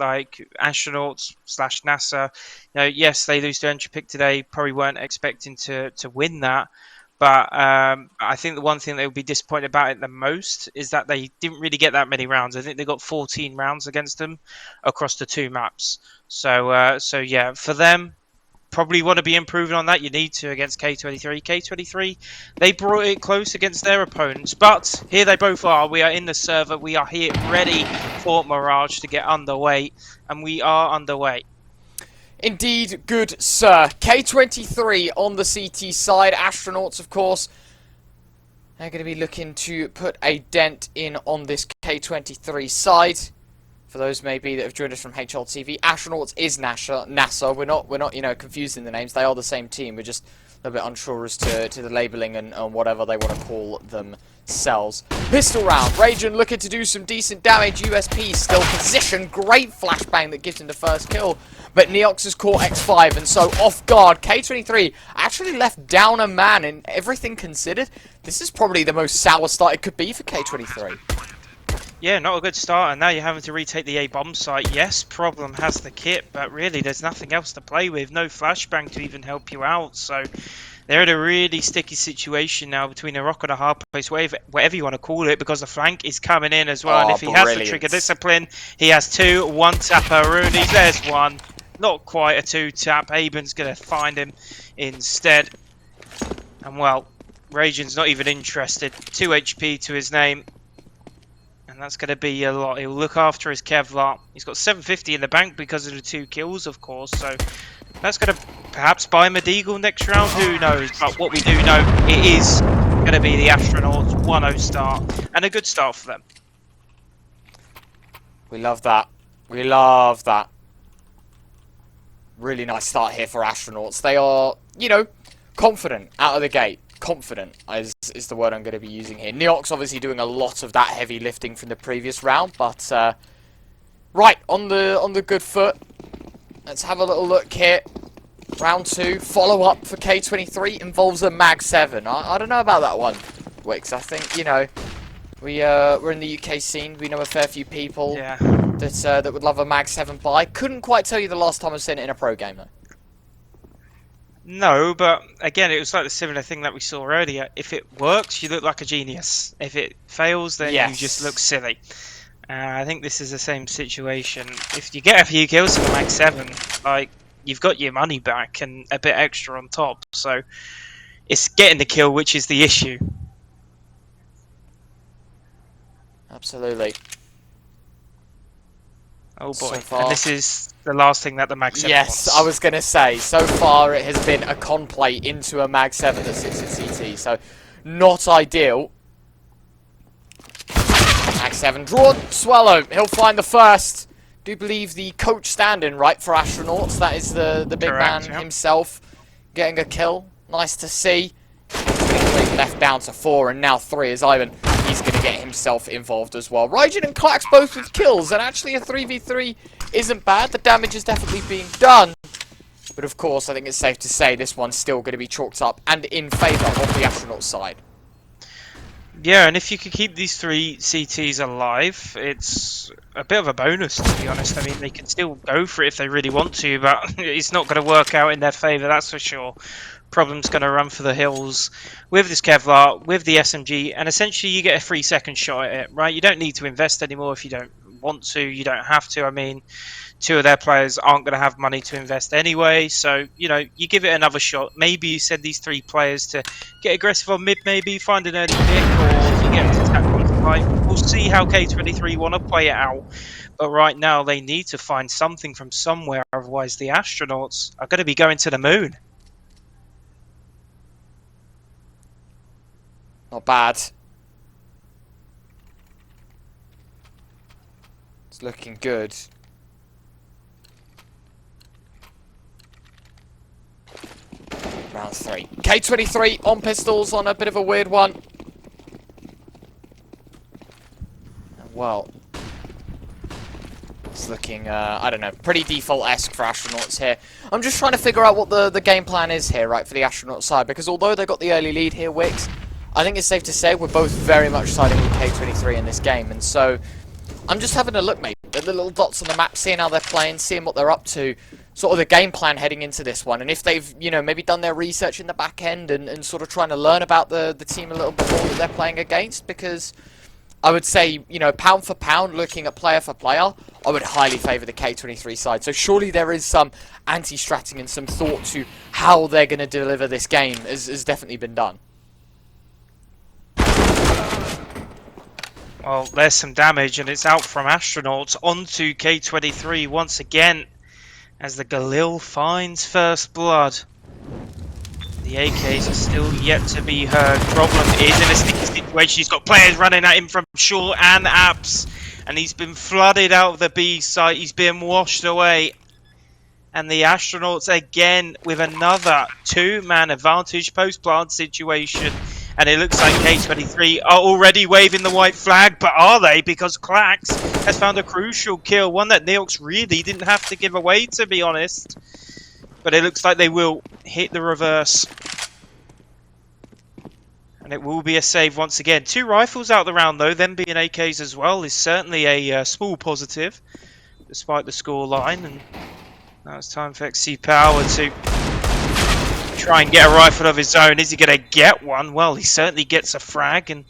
like Astronauts / NASA. You know, yes, they lose to entry pick today. Probably weren't expecting to win that. But I think the one thing they will be disappointed about it the most is that they didn't really get that many rounds. I think they got 14 rounds against them across the 2 maps. So yeah, for them, probably want to be improving on that. You need to against K23. K23, they brought it close against their opponents, but here they both are. We are in the server. We are here ready for Mirage to get underway, and we are underway. Indeed, good sir. K23 on the CT side. Astronauts, of course, they're going to be looking to put a dent in on this K23 side. For those maybe that have joined us from HLTV, Astronauts is NASA. We're not, you know, confusing the names. They are the same team. We're just a little bit unsure as to the labeling and whatever they want to call themselves. Pistol round. Raging looking to do some decent damage. USP still positioned. Great flashbang that gives him the first kill. But Neox has caught X5, and so off guard. K23 actually left down a man, and everything considered, this is probably the most sour start it could be for K23. Yeah, not a good start, and now you're having to retake the A bomb site. Yes, Problem has the kit, but really there's nothing else to play with. No flashbang to even help you out, so they're in a really sticky situation now between a rock and a hard place, whatever you want to call it, because the flank is coming in as well. And if he has the trigger discipline, he has 2. 1 tapper, Rooney, there's 1. Not quite a 2-tap. Aben's going to find him instead. And well, Raging's not even interested. 2 HP to his name. And that's going to be a lot. He'll look after his Kevlar. He's got 750 in the bank because of the 2 kills, of course. So that's going to perhaps buy him a deagle next round. Who knows? But what we do know, it is going to be the Astronauts 1-0 start. And a good start for them. We love that. We love that. Really nice start here for Astronauts. They are, you know, confident out of the gate. Confident is the word I'm going to be using here. Neox obviously doing a lot of that heavy lifting from the previous round, but right on the good foot. Let's have a little look here. Round 2, follow up for K23 involves a Mag 7. I don't know about that one, Wix. I think, you know, we're in the UK scene. We know a fair few people that would love a Mag 7 buy. Couldn't quite tell you the last time I've seen it in a pro game though. No, but again, it was like the similar thing that we saw earlier. If it works, you look like a genius. If it fails, then you just look silly. I think this is the same situation. If you get a few kills with a Mag 7, like, you've got your money back and a bit extra on top. So it's getting the kill which is the issue. Absolutely. Oh boy, so and this is the last thing that the Mag 7 wants. I was going to say, so far it has been a con play into a Mag 7 that sits in CT, so not ideal. Mag 7 drawn, Swallow, he'll find the first. Do believe the coach standing right for Astronauts, that is the big man himself getting a kill. Nice to see. Left down to 4 and now 3 as Ivan. He's going to get himself involved as well. Raijin and Klax both with kills, and actually a 3v3 isn't bad. The damage is definitely being done. But of course, I think it's safe to say this one's still going to be chalked up and in favour of the Astronaut side. Yeah, and if you could keep these 3 CTs alive, it's a bit of a bonus, to be honest. I mean, they can still go for it if they really want to, but it's not going to work out in their favour, that's for sure. Problem's going to run for the hills with this Kevlar, with the SMG, and essentially you get a 3-second shot at it, right? You don't need to invest anymore if you don't want to, you don't have to. I mean, 2 of their players aren't going to have money to invest anyway, so, you know, you give it another shot. Maybe you send these 3 players to get aggressive on mid, maybe find an early pick, or you get to attack qualify. We'll see how K23 want to play it out, but right now they need to find something from somewhere, otherwise the Astronauts are going to be going to the moon. Not bad. It's looking good. Round 3. K23 on pistols on a bit of a weird one. Well, it's looking, I don't know, pretty default-esque for Astronauts here. I'm just trying to figure out what the game plan is here, right, for the Astronaut side, because although they got the early lead here, Wix, I think it's safe to say we're both very much siding with K23 in this game, and so I'm just having a look, mate. the little dots on the map, seeing how they're playing, seeing what they're up to, sort of the game plan heading into this one. And if they've, you know, maybe done their research in the back end and sort of trying to learn about the team a little bit more that they're playing against, because I would say, you know, pound for pound, looking at player for player, I would highly favour the K23 side. So surely there is some anti-stratting and some thought to how they're going to deliver this game has definitely been done. Well, there's some damage, and it's out from Astronauts onto K23 once again as the Galil finds first blood. The AKs are still yet to be heard. Problem is in a sticky situation. He's got players running at him from short and apps, and he's been flooded out of the B site. He's been washed away. And the Astronauts again with another two-man advantage post-plant situation. And it looks like K23 are already waving the white flag, but are they? Because Klax has found a crucial kill, one that Neox really didn't have to give away, to be honest. But it looks like they will hit the reverse. And it will be a save once again. 2 rifles out the round, though, them being AKs as well, is certainly a small positive, despite the score line. And now it's time for XC Power to try and get a rifle of his own. Is he going to get one? Well, he certainly gets a frag, and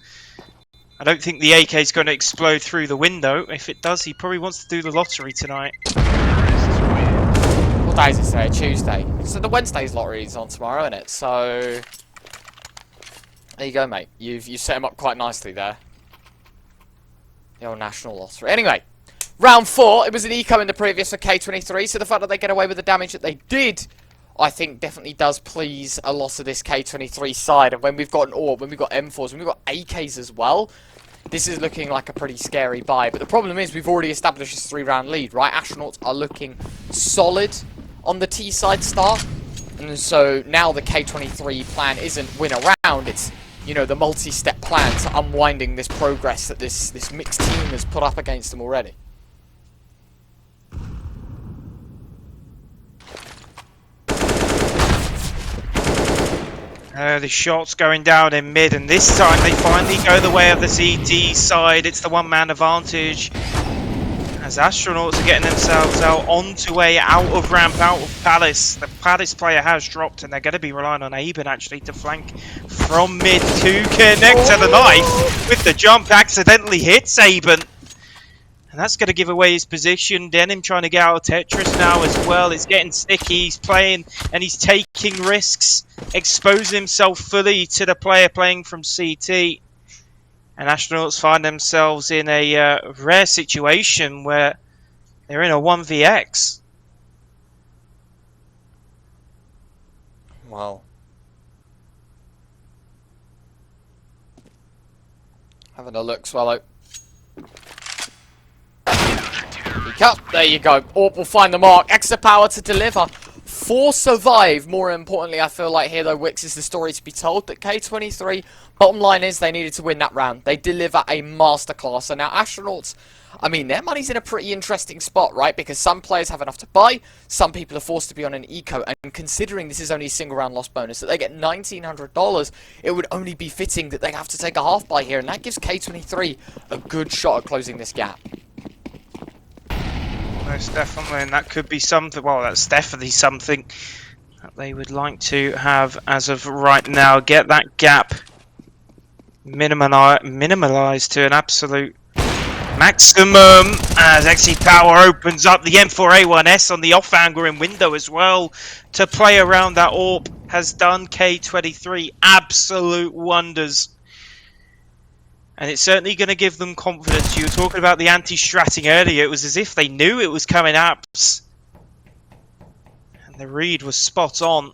I don't think the AK is going to explode through the window. If it does, he probably wants to do the lottery tonight. What day is it today? Tuesday. So the Wednesday's lottery is on tomorrow, isn't it? So there you go, mate. You've set him up quite nicely there. The old national lottery. Anyway, round 4. It was an eco in the previous for K23, so the fact that they get away with the damage that they did, I think definitely does please a lot of this K23 side. And when we've got an AWP, when we've got M4s, when we've got AKs as well, this is looking like a pretty scary buy. But the problem is we've already established this 3-round lead, right? Astronauts are looking solid on the T side start. And so now the K23 plan isn't win a round, it's, you know, the multi-step plan to unwinding this progress that this mixed team has put up against them already. The shots going down in mid, and this time they finally go the way of the CT side. It's the one-man advantage as Astronauts are getting themselves out onto a out of ramp, out of Palace. The Palace player has dropped, and they're going to be relying on Aben actually to flank from mid to connect to the knife. With the jump, accidentally hits Aben. And that's going to give away his position. Denim trying to get out of Tetris now as well. It's getting sticky. He's playing and he's taking risks. Exposing himself fully to the player playing from CT. And Astronauts find themselves in a rare situation where they're in a 1vx. Wow. Having a look, Swallow. Up. There you go. AWP will find the mark. Extra power to deliver. 4 survive. More importantly, I feel like here, though, Wix is the story to be told. That K23, bottom line is they needed to win that round. They deliver a masterclass. And now Astronauts, I mean, their money's in a pretty interesting spot, right? Because some players have enough to buy. Some people are forced to be on an eco. And considering this is only a single round loss bonus, that they get $1,900, it would only be fitting that they have to take a half buy here. And that gives K23 a good shot at closing this gap. Most definitely, and that could be something, well, that's definitely something that they would like to have as of right now. Get that gap minimalized to an absolute maximum as XC Power opens up the M4A1S on the off-angle in window as well to play around that AWP. Has done K23 absolute wonders. And it's certainly going to give them confidence. You were talking about the anti-stratting earlier. It was as if they knew it was coming apps. And the read was spot on.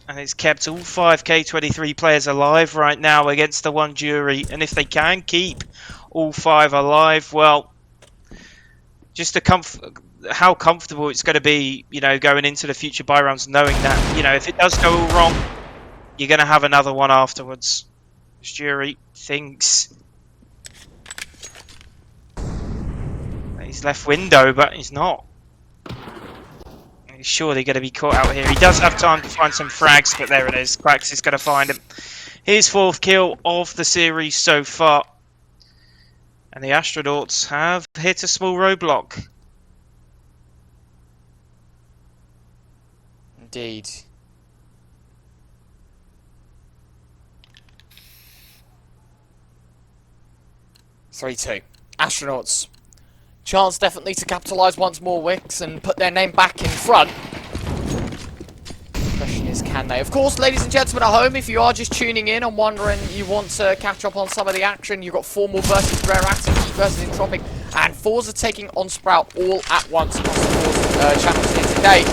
And it's kept all 5 K23 players alive right now against the one jury. And if they can keep all 5 alive, well, just how comfortable it's going to be, you know, going into the future buy rounds, knowing that, you know, if it does go all wrong, you're going to have another one afterwards. This jury thinks he's left window, but he's not. He's surely going to be caught out here. He does have time to find some frags, but there it is. Quacks is going to find him. His 4th kill of the series so far. And the Astronauts have hit a small roadblock. indeed. (3-2). Astronauts. Chance definitely to capitalise once more, Wicks, and put their name back in front. The question is, can they? Of course, ladies and gentlemen at home, if you are just tuning in and wondering you want to catch up on some of the action, you've got Formal versus Rarity, Heat versus Entropic, and Forza taking on Sprout all at once across the Forza channels here today.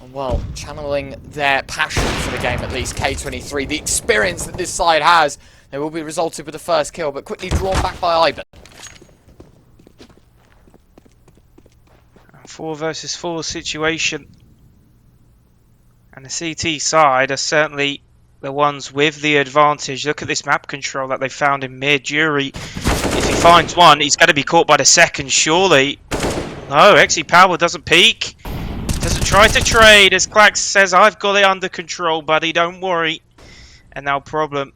And, well, channeling their passion for the game, at least, K23, the experience that this side has. They will be resulted with the first kill, but quickly drawn back by Ivan. 4 versus 4 situation. And the CT side are certainly the ones with the advantage. Look at this map control that they found in mid. Jury, if he finds one, he's going to be caught by the second, surely. No, XE Power doesn't peek. Doesn't try to trade, as Clax says, I've got it under control, buddy, don't worry. And now Problem.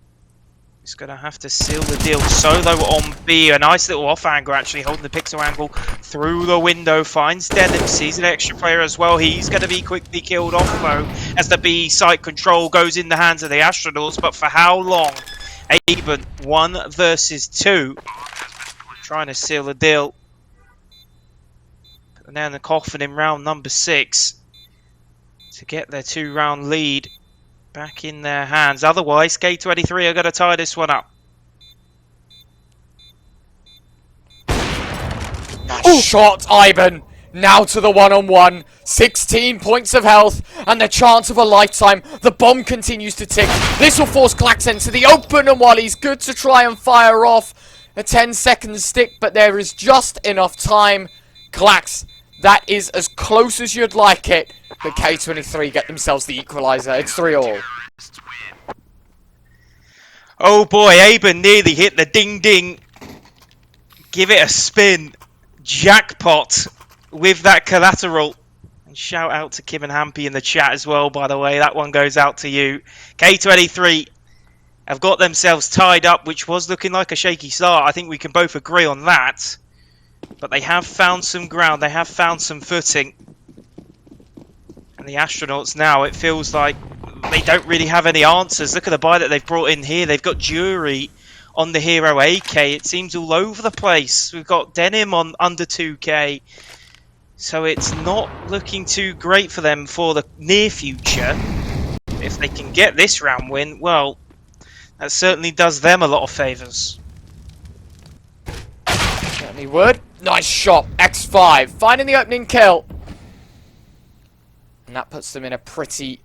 He's going to have to seal the deal. Solo on B. A nice little off angle, actually, holding the pixel angle through the window. Finds Denim, sees an extra player as well. He's going to be quickly killed off, though, as the B site control goes in the hands of the Astronauts. But for how long? Aben, 1 versus 2. Trying to seal the deal. And then the coffin in round number 6 to get their 2-round lead back in their hands. Otherwise, K23 are going to tie this one up. Nice shot, Ivan. Now to the one-on-one. 16 points of health and the chance of a lifetime. The bomb continues to tick. This will force Clax into the open, and while he's good to try and fire off a 10-second stick, but there is just enough time. Clax, that is as close as you'd like it. But K23 get themselves the equaliser. It's 3-all. Oh boy, Aben nearly hit the ding-ding. Give it a spin. Jackpot with that collateral. And shout out to Kim and Hampy in the chat as well, by the way. That one goes out to you. K23 have got themselves tied up, which was looking like a shaky start. I think we can both agree on that. But they have found some ground. They have found some footing. And the Astronauts now, it feels like they don't really have any answers. Look at the buy that they've brought in here. They've got Jury on the Hero AK. It seems all over the place. We've got Denim on under 2k. So it's not looking too great for them for the near future. If they can get this round win, well, that certainly does them a lot of favours. Certainly would. Nice shot. X5 finding the opening kill. And that puts them in a pretty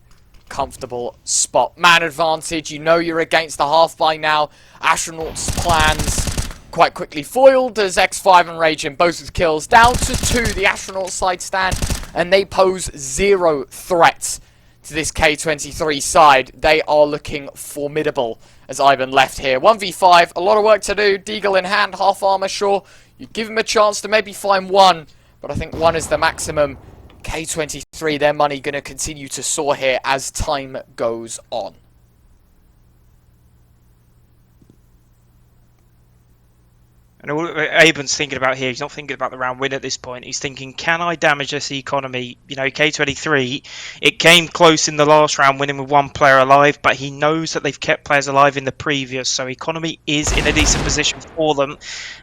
comfortable spot. Man advantage. You know you're against the half by now. Astronauts' plans quite quickly foiled as X5 and Raging both with kills. Down to 2. The Astronauts side stand. And they pose 0 threats to this K23 side. They are looking formidable as Ivan left here. 1v5. A lot of work to do. Deagle in hand. Half armor, sure. You give him a chance to maybe find 1. But I think 1 is the maximum. K23, their money going to continue to soar here as time goes on. And all Aben's thinking about here, he's not thinking about the round win at this point. He's thinking, can I damage this economy? You know, K23, it came close in the last round, winning with 1 player alive, but he knows that they've kept players alive in the previous, so economy is in a decent position for them.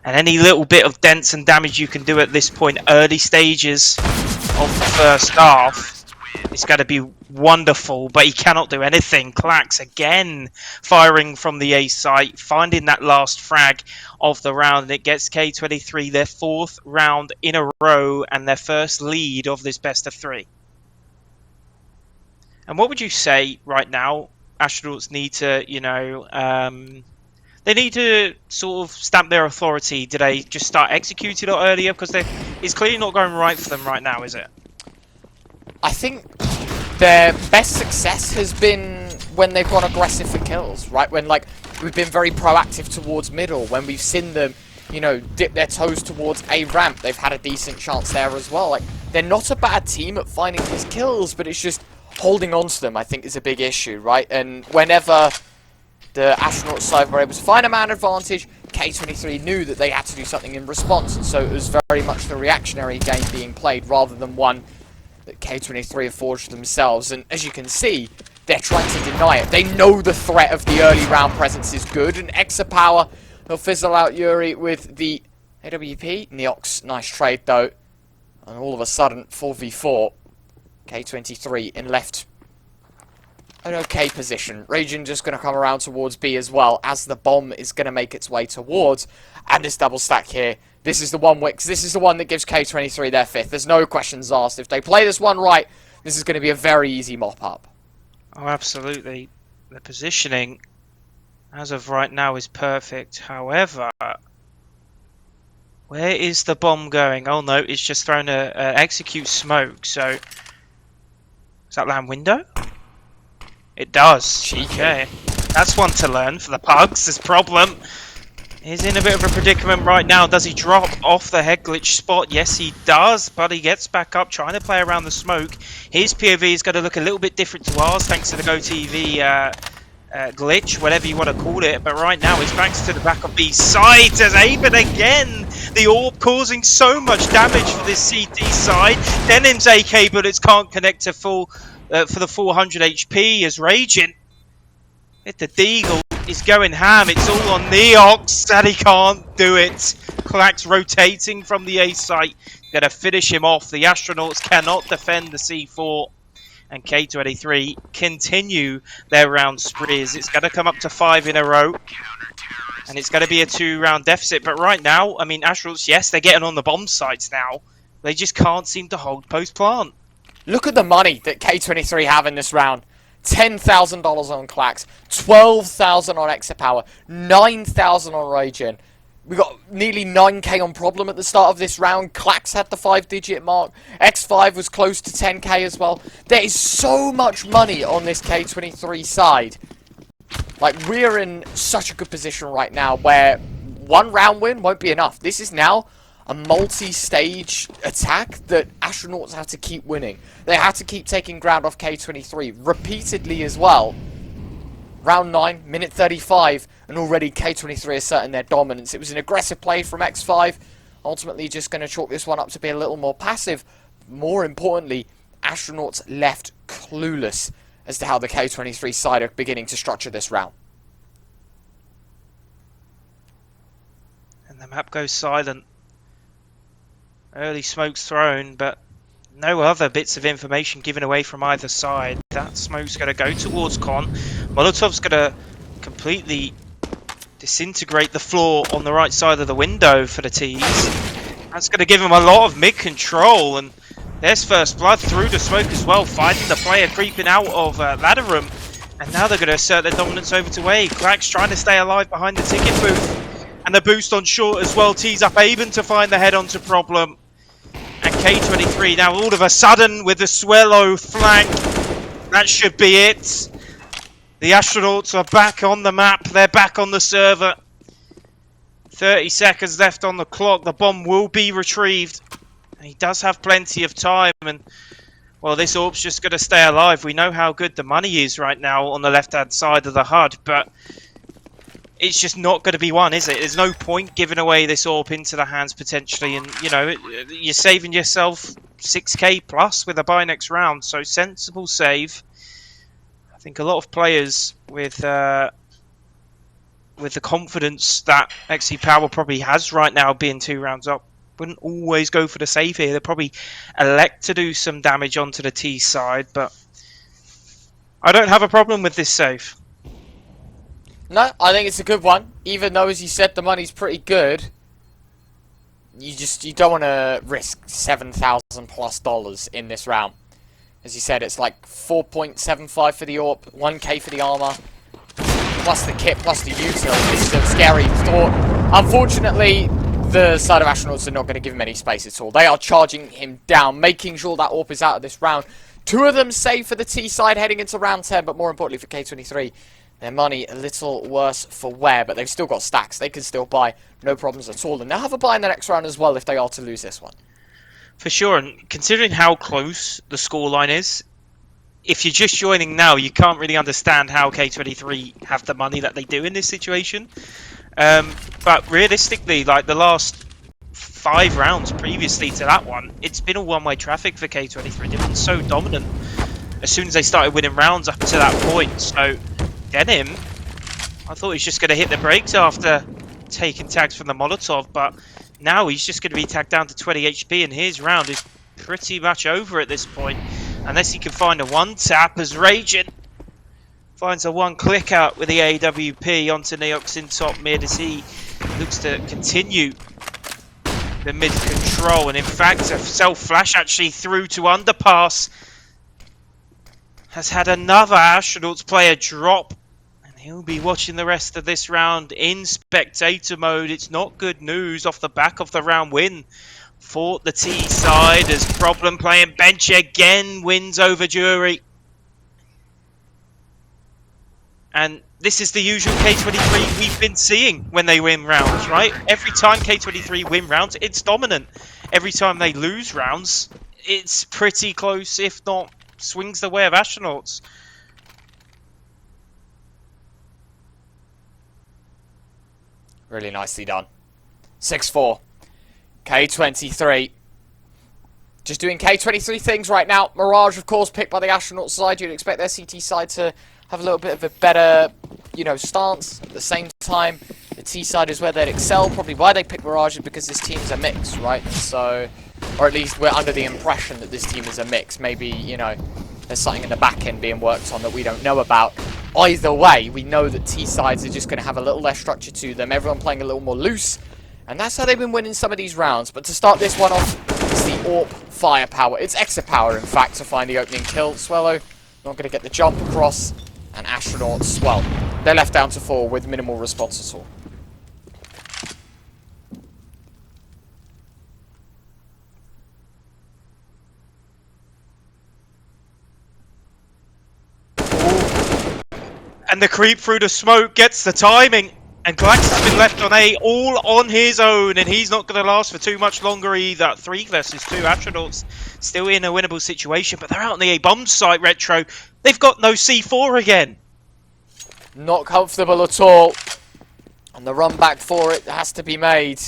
And any little bit of dents and damage you can do at this point, early stages of the first half, it's going to be wonderful, but he cannot do anything. Clax again firing from the A site, finding that last frag of the round, and it gets K23 their 4th round in a row and their first lead of this best of 3. And what would you say right now Astronauts need to, you know, they need to sort of stamp their authority? Do they just start executing it earlier? Because it's clearly not going right for them right now, is it? I think their best success has been when they've gone aggressive for kills, right? When, like, we've been very proactive towards middle. When we've seen them, you know, dip their toes towards A ramp, they've had a decent chance there as well. Like, they're not a bad team at finding these kills, but it's just holding on to them, I think, is a big issue, right? And whenever the Astronaut side were able to find a man advantage, K23 knew that they had to do something in response. And so it was very much the reactionary game being played rather than one that K23 have forged themselves. And as you can see, they're trying to deny it. They know the threat of the early round presence is good. And Exa Power will fizzle out Yuri with the AWP. Neox, nice trade though. And all of a sudden, 4v4. K23 in left an okay position. Raging just going to come around towards B as well, as the bomb is going to make its way towards. And this double stack here, this is the one Wix. This is the one that gives K23 their fifth. There's no questions asked. If they play this one right, this is going to be a very easy mop-up. Oh, absolutely. The positioning, as of right now, is perfect. However, where is the bomb going? Oh no, it's just thrown a execute smoke. So, does that land window? It does. Cheeky. Okay, that's one to learn for the Pugs. This problem. He's in a bit of a predicament right now. Does he drop off the head glitch spot? Yes, he does, but he gets back up, trying to play around the smoke. His POV is going to look a little bit different to ours, thanks to the GoTV glitch, whatever you want to call it. But right now, he's back to the back of B side as Aben again. The orb causing so much damage for this CT side. Denim's AK bullets can't connect to full for the 400 HP as Raging. Hit the Deagle. He's going ham. It's all on Neox, and he can't do it. Clack's rotating from the A site. Gonna finish him off. The Astronauts cannot defend the C4. And K23 continue their round sprees. It's gonna come up to 5 in a row. And it's gonna be a 2-round deficit. But right now, I mean, Astronauts, yes, they're getting on the bomb sites now. They just can't seem to hold post plant. Look at the money that K23 have in this round. $10,000 on Clax, $12,000 on Exa Power, $9,000 on Raging. We got nearly 9k on Problem at the start of this round. Clax had the 5-digit mark. X5 was close to 10k as well. There is so much money on this K23 side. Like, we're in such a good position right now where one round win won't be enough. This is now a multi-stage attack that Astronauts have to keep winning. They have to keep taking ground off K23 repeatedly as well. Round 9, minute 35, and already K23 asserting their dominance. It was an aggressive play from X5, ultimately just going to chalk this one up to be a little more passive. More importantly, Astronauts left clueless as to how the K23 side are beginning to structure this round. And the map goes silent. Early smoke's thrown, but no other bits of information given away from either side. That smoke's going to go towards Con. Molotov's going to completely disintegrate the floor on the right side of the window for the T's. That's going to give him a lot of mid-control, and there's first blood through the smoke as well, finding the player creeping out of ladder room. And now they're going to assert their dominance over to A. Clack's trying to stay alive behind the ticket booth. And the boost on short as well tees up Aben to find the head onto Problem. And K23 now all of a sudden with the Swallow flank. That should be it. The Astronauts are back on the map. They're back on the server. 30 seconds left on the clock. The bomb will be retrieved. He does have plenty of time. And, well, this orb's just going to stay alive. We know how good the money is right now on the left-hand side of the HUD. But it's just not going to be one, is it? There's no point giving away this orb into the hands potentially, and you know you're saving yourself 6k plus with a buy next round. So sensible save. I think a lot of players with the confidence that XC Power probably has right now, being 2 rounds up, wouldn't always go for the save here. They'd probably elect to do some damage onto the T side, but I don't have a problem with this save. No, I think it's a good one. Even though, as you said, the money's pretty good. You don't want to risk $7,000+ in this round. As you said, it's like 4.75 for the AWP, 1k for the armor, plus the kit, plus the util. This is a scary thought. Unfortunately, the side of Astronauts are not going to give him any space at all. They are charging him down, making sure that AWP is out of this round. 2 of them save for the T side heading into round 10, but more importantly for K23. Their money a little worse for wear, but they've still got stacks. They can still buy, no problems at all. And they'll have a buy in the next round as well if they are to lose this one. For sure, and considering how close the scoreline is, if you're just joining now, you can't really understand how K23 have the money that they do in this situation. But realistically, like the last 5 rounds previously to that one, it's been a one-way traffic for K23. They've been so dominant as soon as they started winning rounds up to that point. So, Denim, I thought he was just going to hit the brakes after taking tags from the Molotov, but now he's just going to be tagged down to 20 HP, and his round is pretty much over at this point, unless he can find a one-tap as Raging finds a one-click out with the AWP onto Neox in top mid as he looks to continue the mid control, and in fact a self-flash actually through to underpass has had another Astronauts player drop, and he'll be watching the rest of this round in spectator mode. It's not good news off the back of the round win for the T side, as Problem playing bench again wins over Jury. And this is the usual K23 we've been seeing when they win rounds, right? Every time K23 win rounds, it's dominant. Every time they lose rounds, it's pretty close, if not swings the way of Astronauts. Really nicely done. 6-4. K23. Just doing K23 things right now. Mirage, of course, picked by the Astronauts side. You'd expect their CT side to have a little bit of a better, you know, stance. At the same time, the T side is where they'd excel. Probably why they picked Mirage is because this team's a mix, right? So, or at least we're under the impression that this team is a mix. Maybe, you know, there's something in the back end being worked on that we don't know about. Either way, we know that T sides are just going to have a little less structure to them. Everyone playing a little more loose. And that's how they've been winning some of these rounds. But to start this one off, it's the AWP firepower. It's extra power, in fact, to find the opening kill. Swallow not going to get the jump across. And Astronauts, well, they're left down to 4 with minimal response at all. And the creep through the smoke gets the timing. And Glax has been left on A all on his own, and he's not going to last for too much longer either. 3 versus 2 Astronauts still in a winnable situation, but they're out on the A bomb site, Retro. They've got no C4 again. Not comfortable at all. And the run back for it has to be made.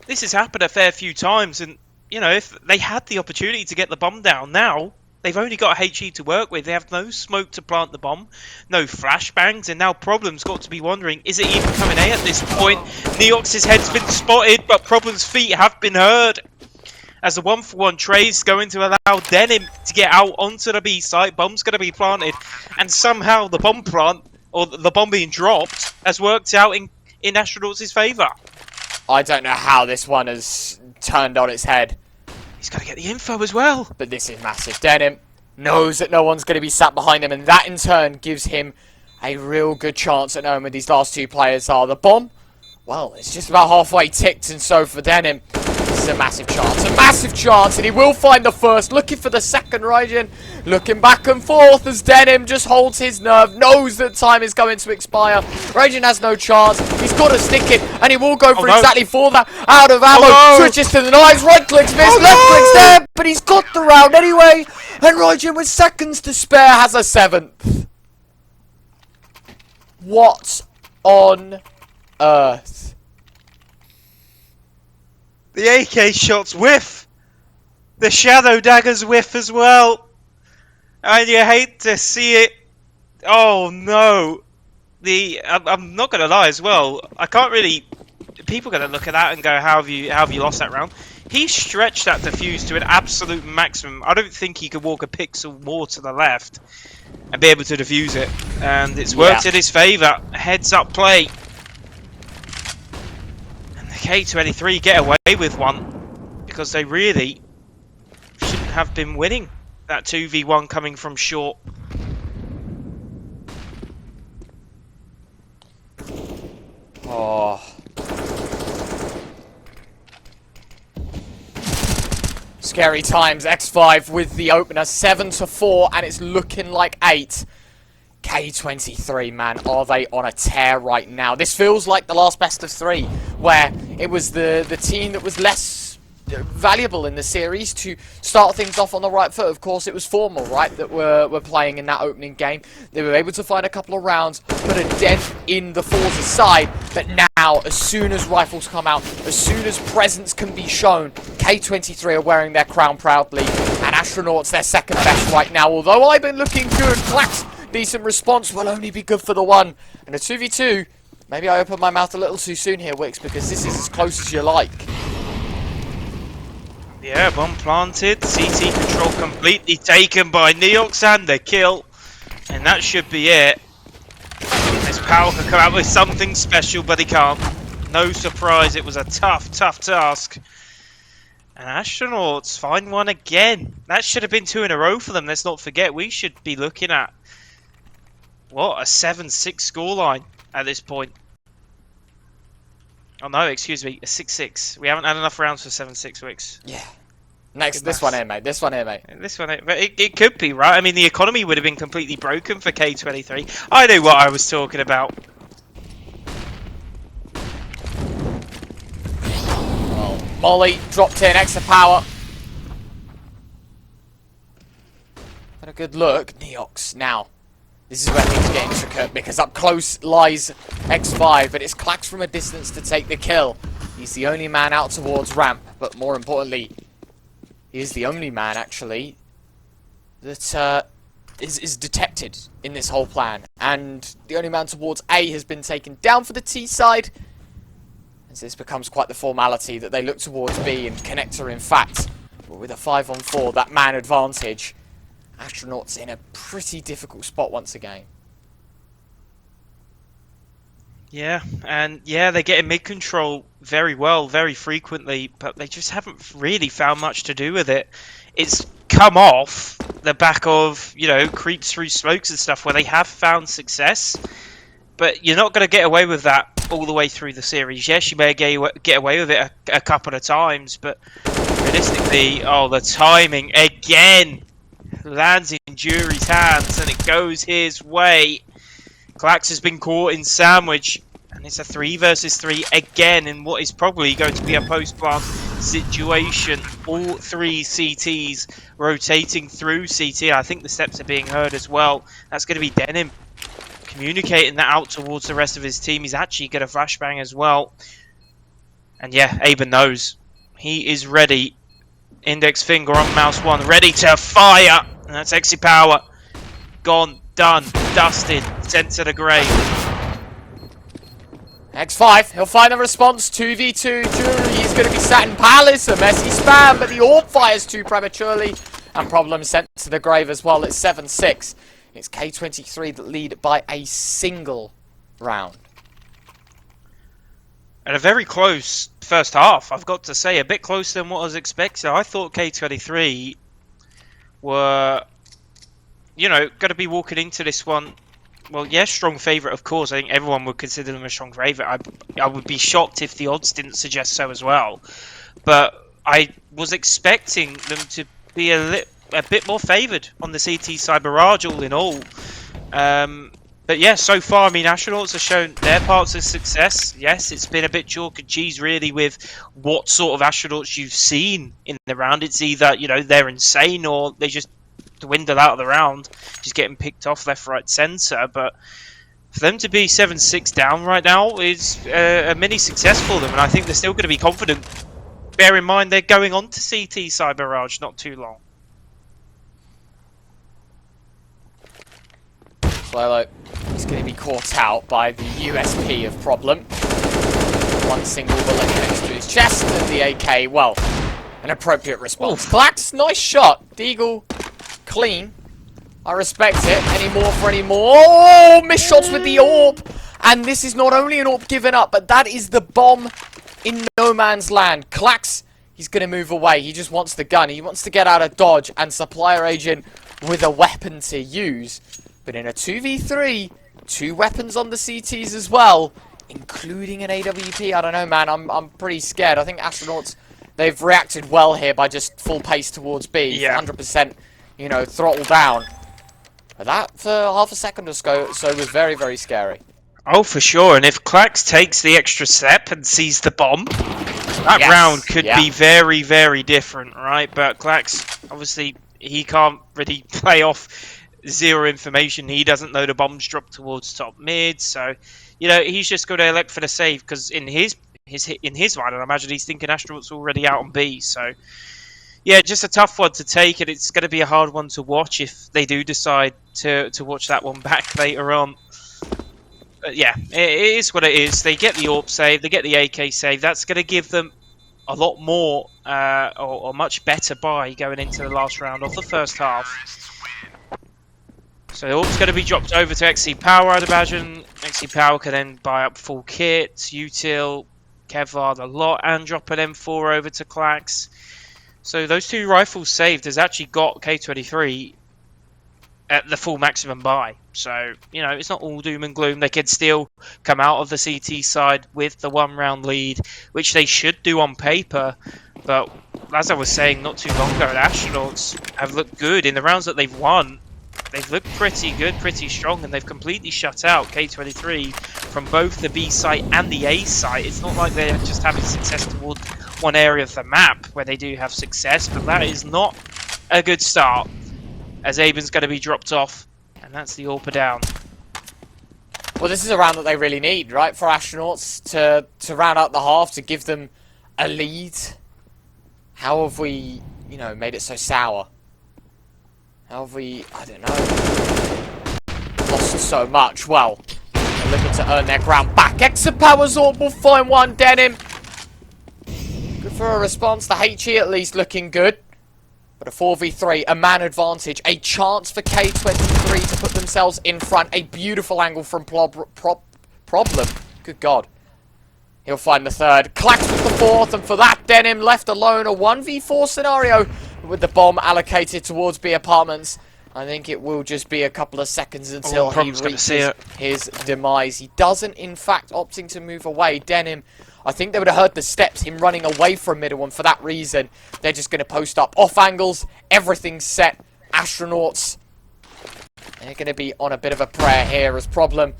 This has happened a fair few times, and, you know, if they had the opportunity to get the bomb down now, they've only got a HE to work with. They have no smoke to plant the bomb, no flashbangs, and now Problem's got to be wondering, is it even coming A at this point? Neox's head's been spotted, but Problem's feet have been heard. As the 1-for-1 trade's going to allow Denim to get out onto the B site. Bomb's going to be planted, and somehow the bomb plant, or the bomb being dropped, has worked out in Astronauts' favour. I don't know how this one has turned on its head. He's got to get the info as well. But this is massive. Denim knows that no one's going to be sat behind him, and that in turn gives him a real good chance at knowing where these last 2 players are. The bomb, well, it's just about halfway ticked, and so for Denim, this is a massive chance, and he will find the first. Looking for the second, Raijin. Looking back and forth as Denim just holds his nerve, knows that time is going to expire. Raijin has no chance. He's got to stick it, and he will go for exactly for that. Out of ammo, switches to the knives, right clicks miss, left clicks there, but he's got the round anyway. And Raijin, with seconds to spare, has a 7th. What on earth? The AK shots whiff. The shadow daggers whiff as well. And you hate to see it. Oh no. I'm not going to lie as well. I can't really... People are going to look at that and go, how have you lost that round? He stretched that defuse to an absolute maximum. I don't think he could walk a pixel more to the left and be able to defuse it. And it's worked in his favour. Heads up play. K23 get away with one because they really shouldn't have been winning that 2v1 coming from short. Oh. Scary times. X5 with the opener, 7-4, and it's looking like 8. K23, man, are they on a tear right now? This feels like the last best of 3, where it was the team that was less valuable in the series to start things off on the right foot. Of course, it was Formal, right, that were playing in that opening game. They were able to find a couple of rounds, put a dent in the Forza side, but how as soon as rifles come out, as soon as presence can be shown, K23 are wearing their crown proudly, and Astronauts their second best right now. Although I've been looking good, Clax, decent response, will only be good for the one. And a 2v2, maybe I opened my mouth a little too soon here, Wix, because this is as close as you like. Yeah, bomb planted, CT control completely taken by Neox and the kill. And that should be it. This Powell can come out with something special, but he can't. No surprise, it was a tough task. And Astronauts find one again. That should have been 2 in a row for them. Let's not forget, we should be looking at, what, a 7-6 scoreline at this point. Oh no, excuse me, a 6-6. We haven't had enough rounds for 7-6 weeks. Yeah. This one here, mate. This one here, mate. This one here. But it could be, right? I mean, the economy would have been completely broken for K23. I knew what I was talking about. Oh, Molly dropped in, extra power. Had a good look. Neox now. This is where things get intricate, because up close lies X5, but it's Clax from a distance to take the kill. He's the only man out towards ramp, but more importantly, he is the only man, actually, that is detected in this whole plan. And the only man towards A has been taken down for the T side, as this becomes quite the formality that they look towards B and Connector, in fact. But with a 5-on-4, that man advantage, Astronauts in a pretty difficult spot once again. Yeah, and yeah, they're getting mid-control very well, very frequently, but they just haven't really found much to do with it. It's come off the back of, you know, creeps through smokes and stuff where they have found success, but you're not going to get away with that all the way through the series. Yes, you may get away with it a couple of times, but realistically, oh, the timing again lands in Jury's hands, and it goes his way. Clax has been caught in sandwich, and it's a 3 versus 3 again in what is probably going to be a post-plant situation. All 3 CTs rotating through CT. I think the steps are being heard as well. That's going to be Denim communicating that out towards the rest of his team. He's actually got a flashbang as well. And yeah, Aben knows. He is ready. Index finger on mouse 1, ready to fire. And that's Exi Power. Gone, done, dusted, sent to the grave. X5, he'll find a response. 2v2, Jury, he's going to be sat in Palace. A messy spam, but the orb fires too prematurely. And problem sent to the grave as well. It's 7-6. It's K23 that lead by a single round. And a very close first half, I've got to say. A bit closer than what I was expecting. I thought K23 were, you know, going to be walking into this one. Well, yes, strong favourite, of course. I think everyone would consider them a strong favourite. I would be shocked if the odds didn't suggest so as well. But I was expecting them to be a bit more favoured on the CT side. Mirage, all in all. But yeah, so far, I mean, Astronauts have shown their parts of success. Yes, it's been a bit chalk and cheese, really, with what sort of Astronauts you've seen in the round. It's either, you know, they're insane or they just dwindle out of the round, just getting picked off left, right, centre. But for them to be 7-6 down right now is a mini success for them, and I think they're still going to be confident. Bear in mind, they're going on to CT side Mirage not too long. Swallow is going to be caught out by the USP of Problem. One single bullet connects to his chest, and the AK, well, an appropriate response. Clax, nice shot. Deagle, clean. I respect it. Any more for any more? Oh, missed shots with the orb. And this is not only an orb given up, but that is the bomb in no man's land. Clax, he's going to move away. He just wants the gun. He wants to get out of dodge and supplier agent with a weapon to use. But in a 2v3, 2 weapons on the CTs as well, including an AWP. I don't know, man. I'm pretty scared. I think Astronauts, they've reacted well here by just full pace towards B. Yeah. 100%, you know, throttle down. But that, for half a second or so, was very, very scary. Oh, for sure. And if Clax takes the extra step and sees the bomb, that round could be very, very different, right? But Clax, obviously, he can't really play off zero information. He doesn't know the bomb's dropped towards top mid, so you know, he's just going to elect for the save because in his mind, I imagine he's thinking Astronauts already out on B. So yeah, just a tough one to take, and it's going to be a hard one to watch if they do decide to watch that one back later on. But yeah, it is what it is. They get the AWP save, they get the AK save. That's going to give them a lot more or much better buy going into the last round of the first half. So the AWP's going to be dropped over to XC Power, I'd imagine. XC Power can then buy up full kit, Util, Kevlar, the lot, and drop an M4 over to Clax. So those two rifles saved has actually got K23 at the full maximum buy. So, you know, it's not all doom and gloom. They could still come out of the CT side with the 1 round lead, which they should do on paper. But as I was saying not too long ago, the Astronauts have looked good in the rounds that they've won. They've looked pretty good, pretty strong, and they've completely shut out K23 from both the B site and the A site. It's not like they're just having success towards one area of the map where they do have success, but that is not a good start, as Aben's going to be dropped off, and that's the AWP down. Well, this is a round that they really need, right, for Astronauts to round out the half, to give them a lead. How have we, you know, made it so sour? How have we, I don't know, lost so much? Well, they're looking to earn their ground back. Exit Powers AWP will find one, Denim. Good for a response. The HE at least looking good. But a 4v3, a man advantage, a chance for K23 to put themselves in front. A beautiful angle from Problem. Good God. He'll find the third. Clax with the fourth, and for that, Denim left alone. A 1v4 scenario with the bomb allocated towards B apartments. I think it will just be a couple of seconds until he reaches his demise. He doesn't, in fact, opting to move away. Denim, I think they would have heard the steps, him running away from middle, and for that reason, they're just going to post up off angles. Everything's set. Astronauts, they're going to be on a bit of a prayer here as Problem.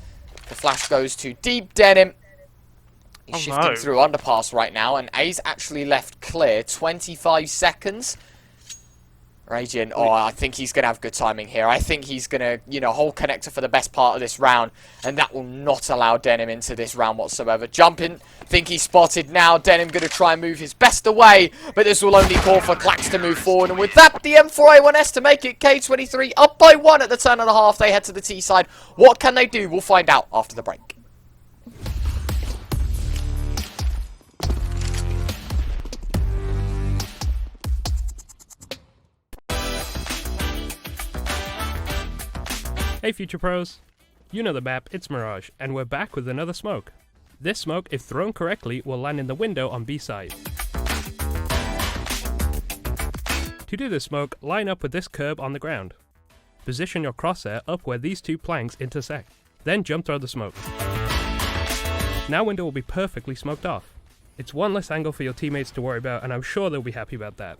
The flash goes to deep. Denim, he's shifting through underpass right now, and A's actually left clear. 25 seconds. Raging, oh, I think he's going to have good timing here. I think he's going to, you know, hold connector for the best part of this round, and that will not allow Denim into this round whatsoever. Jumping, think he's spotted now. Denim going to try and move his best away, but this will only call for Clax to move forward, and with that, the M4A1S to make it K23 up by 1 at the turn of the half. They head to the T side. What can they do? We'll find out after the break. Hey Future Pros! You know the map, it's Mirage, and we're back with another smoke. This smoke, if thrown correctly, will land in the window on B side. To do this smoke, line up with this curb on the ground. Position your crosshair up where these two planks intersect. Then jump throw the smoke. Now window will be perfectly smoked off. It's one less angle for your teammates to worry about, and I'm sure they'll be happy about that.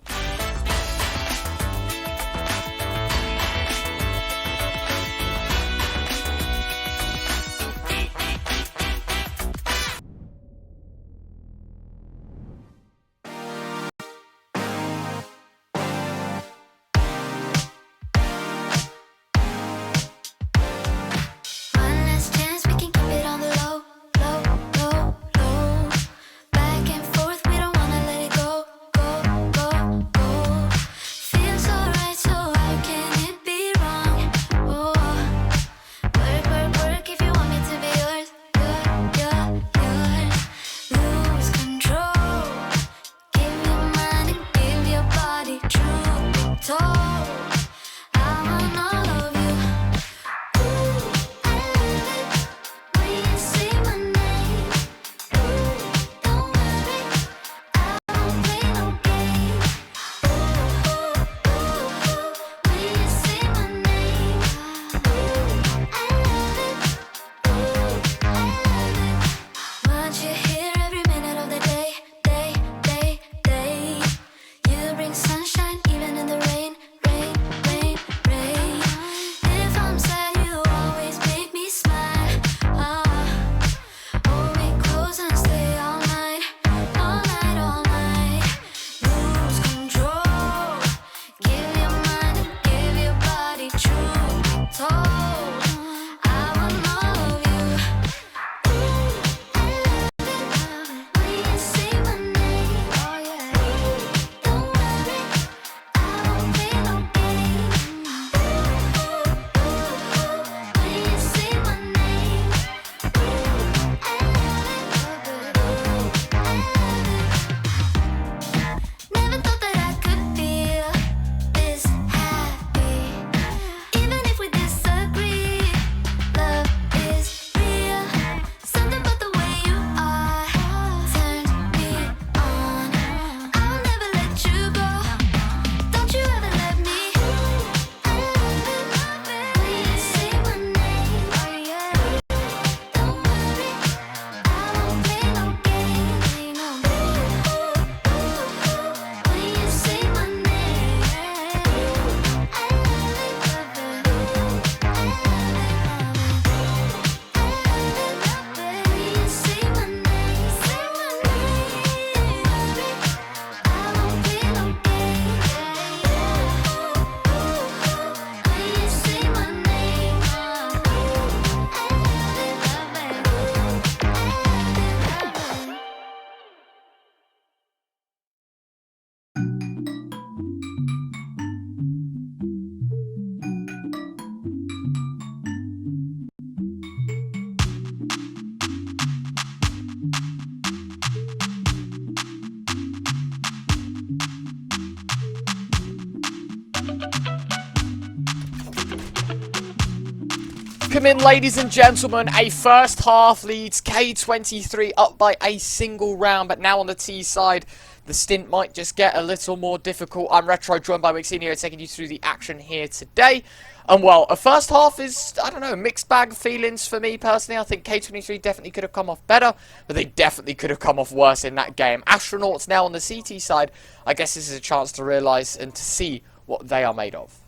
welcome in, ladies and gentlemen. A first half leads K23 up by a single round, but now on the T side, the stint might just get a little more difficult. I'm Retro, joined by Wixine here, taking you through the action here today. And well, a first half is, I don't know, mixed bag of feelings for me personally. I think K23 definitely could have come off better, but they definitely could have come off worse in that game. Astronauts now on the CT side, I guess this is a chance to realise and to see what they are made of.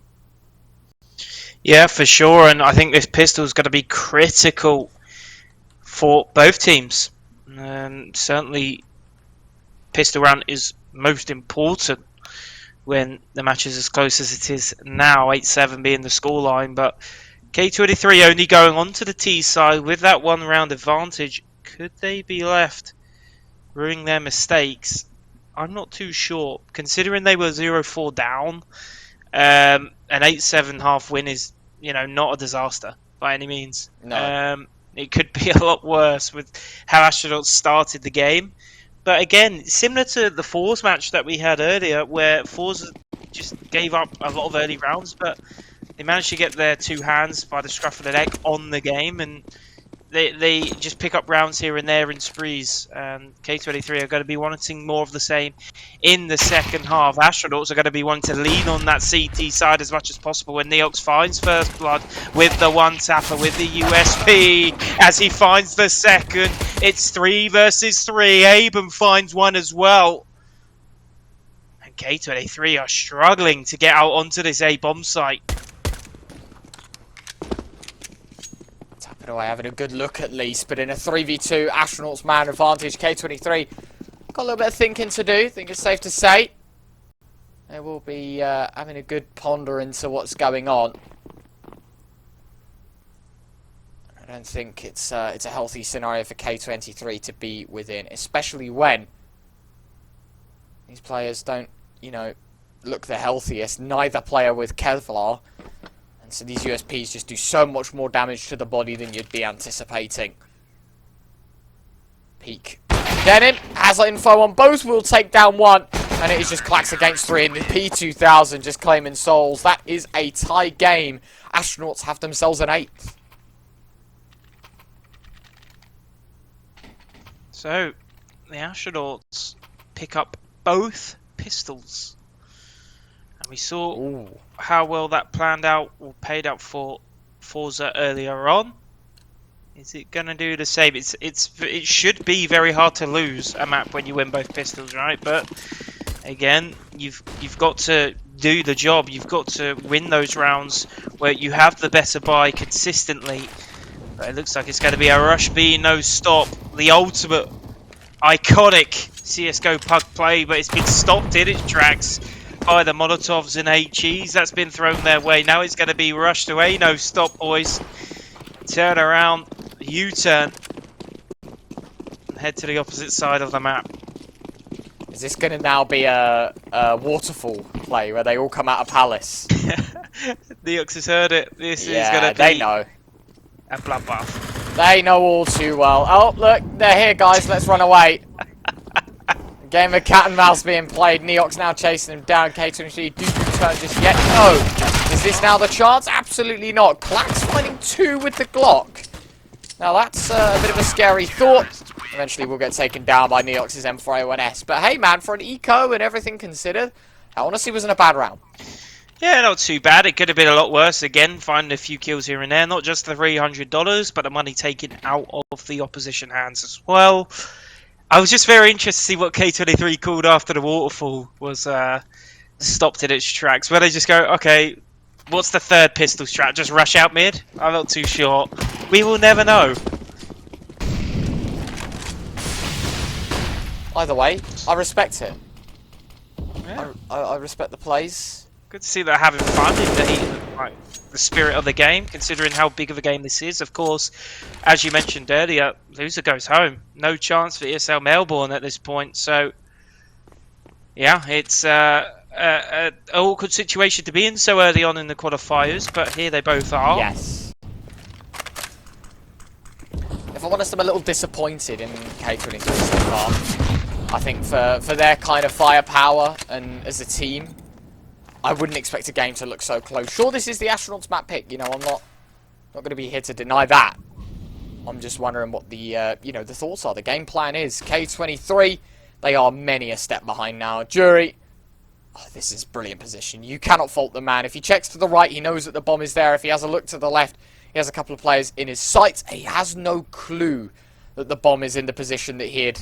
Yeah, for sure, and I think this pistol's going to be critical for both teams. Certainly, pistol round is most important when the match is as close as it is now, 8-7 being the scoreline, but K23 only going on to the T side with that one round advantage. Could they be left ruining their mistakes? I'm not too sure, considering they were 0-4 down. An 8-7 half win is, not a disaster by any means. No. It could be a lot worse with how Astronauts started the game. But again, similar to the Fours match that we had earlier, where Fours just gave up a lot of early rounds, but they managed to get their two hands by the scruff of the neck on the game, and they just pick up rounds here and there in sprees. K23 are going to be wanting more of the same in the second half. Astronauts are going to be wanting to lean on that CT side as much as possible when Neox finds first blood with the one tapper with the USP as he finds the second. It's 3 versus 3. Aben finds one as well. And K23 are struggling to get out onto this A bomb site. Away, having a good look at least, but in a 3v2 Astronauts man advantage, K23 got a little bit of thinking to do. I think it's safe to say they will be having a good ponder into what's going on. I don't think it's a healthy scenario for K23 to be within, especially when these players don't, look the healthiest. Neither player with Kevlar. And so these USPs just do so much more damage to the body than you'd be anticipating. Peek. Get him. Has info on both. Will take down one. And it is just clacks against 3. And the P2000 just claiming souls. That is a tie game. Astronauts have themselves an 8th. So, the Astronauts pick up both pistols. And we saw how well that planned out or paid out for Forza earlier on. Is it going to do the same? It should be very hard to lose a map when you win both pistols, right? But again, you've got to do the job. You've got to win those rounds where you have the better buy consistently. But it looks like it's going to be a rush B, no stop. The ultimate iconic CSGO pug play, but it's been stopped in its tracks by the Molotovs and HEs. That's been thrown their way. Now it's going to be rushed away. No stop, boys. Turn around, U-turn, and head to the opposite side of the map. Is this going to now be a waterfall play where they all come out of Palace? Neox has heard it. This is going to be they know. A bloodbath. They know all too well. Oh, look, they're here, guys. Let's run away. Game of cat and mouse being played. Neox now chasing him down. K23 do return just yet. No. Is this now the chance? Absolutely not. Clax finding 2 with the Glock. Now that's a bit of a scary thought. Eventually we'll get taken down by Neox's M4A1S. But hey man, for an eco and everything considered, that honestly wasn't a bad round. Yeah, not too bad. It could have been a lot worse. Again, finding a few kills here and there. Not just the $300, but the money taken out of the opposition hands as well. I was just very interested to see what K23 called after the waterfall was stopped in its tracks. Where they just go, okay, what's the third pistol strat? Just rush out mid? I'm not too sure. We will never know. Either way, I respect it. Yeah. I respect the plays. Good to see they're having fun in the heat of the spirit of the game, considering how big of a game this is. Of course, as you mentioned earlier, loser goes home. No chance for ESL Melbourne at this point. So, yeah, it's an awkward situation to be in so early on in the qualifiers, but here they both are. Yes. If I'm honest, I'm a little disappointed in K23 so far. I think for their kind of firepower and as a team, I wouldn't expect a game to look so close. Sure, this is the Astronauts map pick. I'm Not going to be here to deny that. I'm just wondering what the, you know, the thoughts are. The game plan is K23. They are many a step behind now. Jury. Oh, this is brilliant position. You cannot fault the man. If he checks to the right, he knows that the bomb is there. If he has a look to the left, he has a couple of players in his sights. He has no clue that the bomb is in the position that he had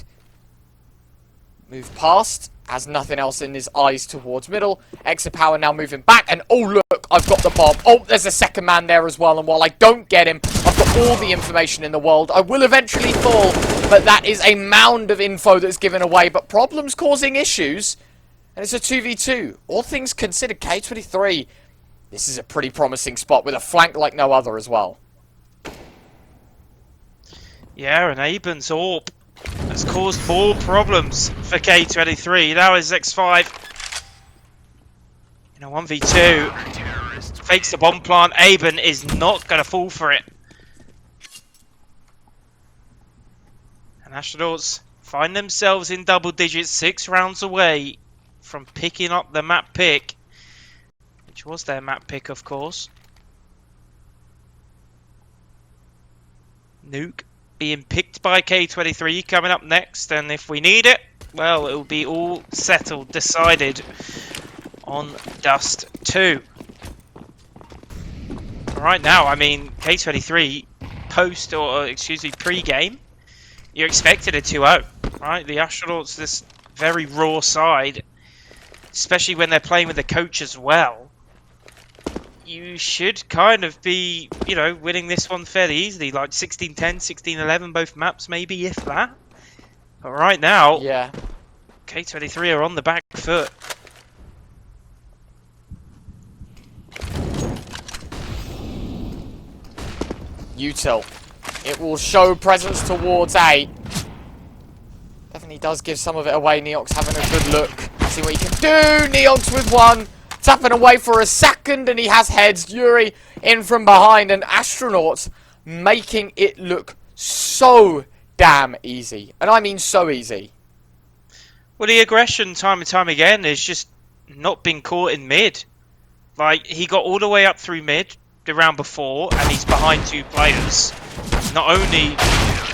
moved past. Has nothing else in his eyes towards middle. Exit power now moving back. And oh, look, I've got the bomb. Oh, there's a second man there as well. And while I don't get him, I've got all the information in the world. I will eventually fall. But that is a mound of info that's given away. But problems causing issues. And it's a 2v2. All things considered, K23. This is a pretty promising spot with a flank like no other as well. Yeah, and Aben's AWP has caused more problems for K23. Now is X5 in a 1v2. Fakes the bomb plant. Aben is not going to fall for it. And Astronauts find themselves in double digits, 6 rounds away from picking up the map pick. Which was their map pick, of course. Nuke being picked by K23 coming up next, and if we need it, well, it will be all settled, decided on Dust 2. Right now, I mean, K23 post, or excuse me, pre-game, you're expected a 2-0, right? The Astronauts, this very raw side, especially when they're playing with the coach as well, you should kind of be, you know, winning this one fairly easily, like 16-10, 16-11, both maps maybe, if that. But right now, yeah, K23 are on the back foot. Util. It will show presence towards A. Definitely does give some of it away. Neox having a good look. See what he can do. Neox with one. Tapping away for a second, and he has heads. Yuri in from behind, and Astronauts making it look so damn easy. And I mean so easy. Well, the aggression time and time again is just not been caught in mid. Like, he got all the way up through mid the round before, and he's behind 2 players. Not only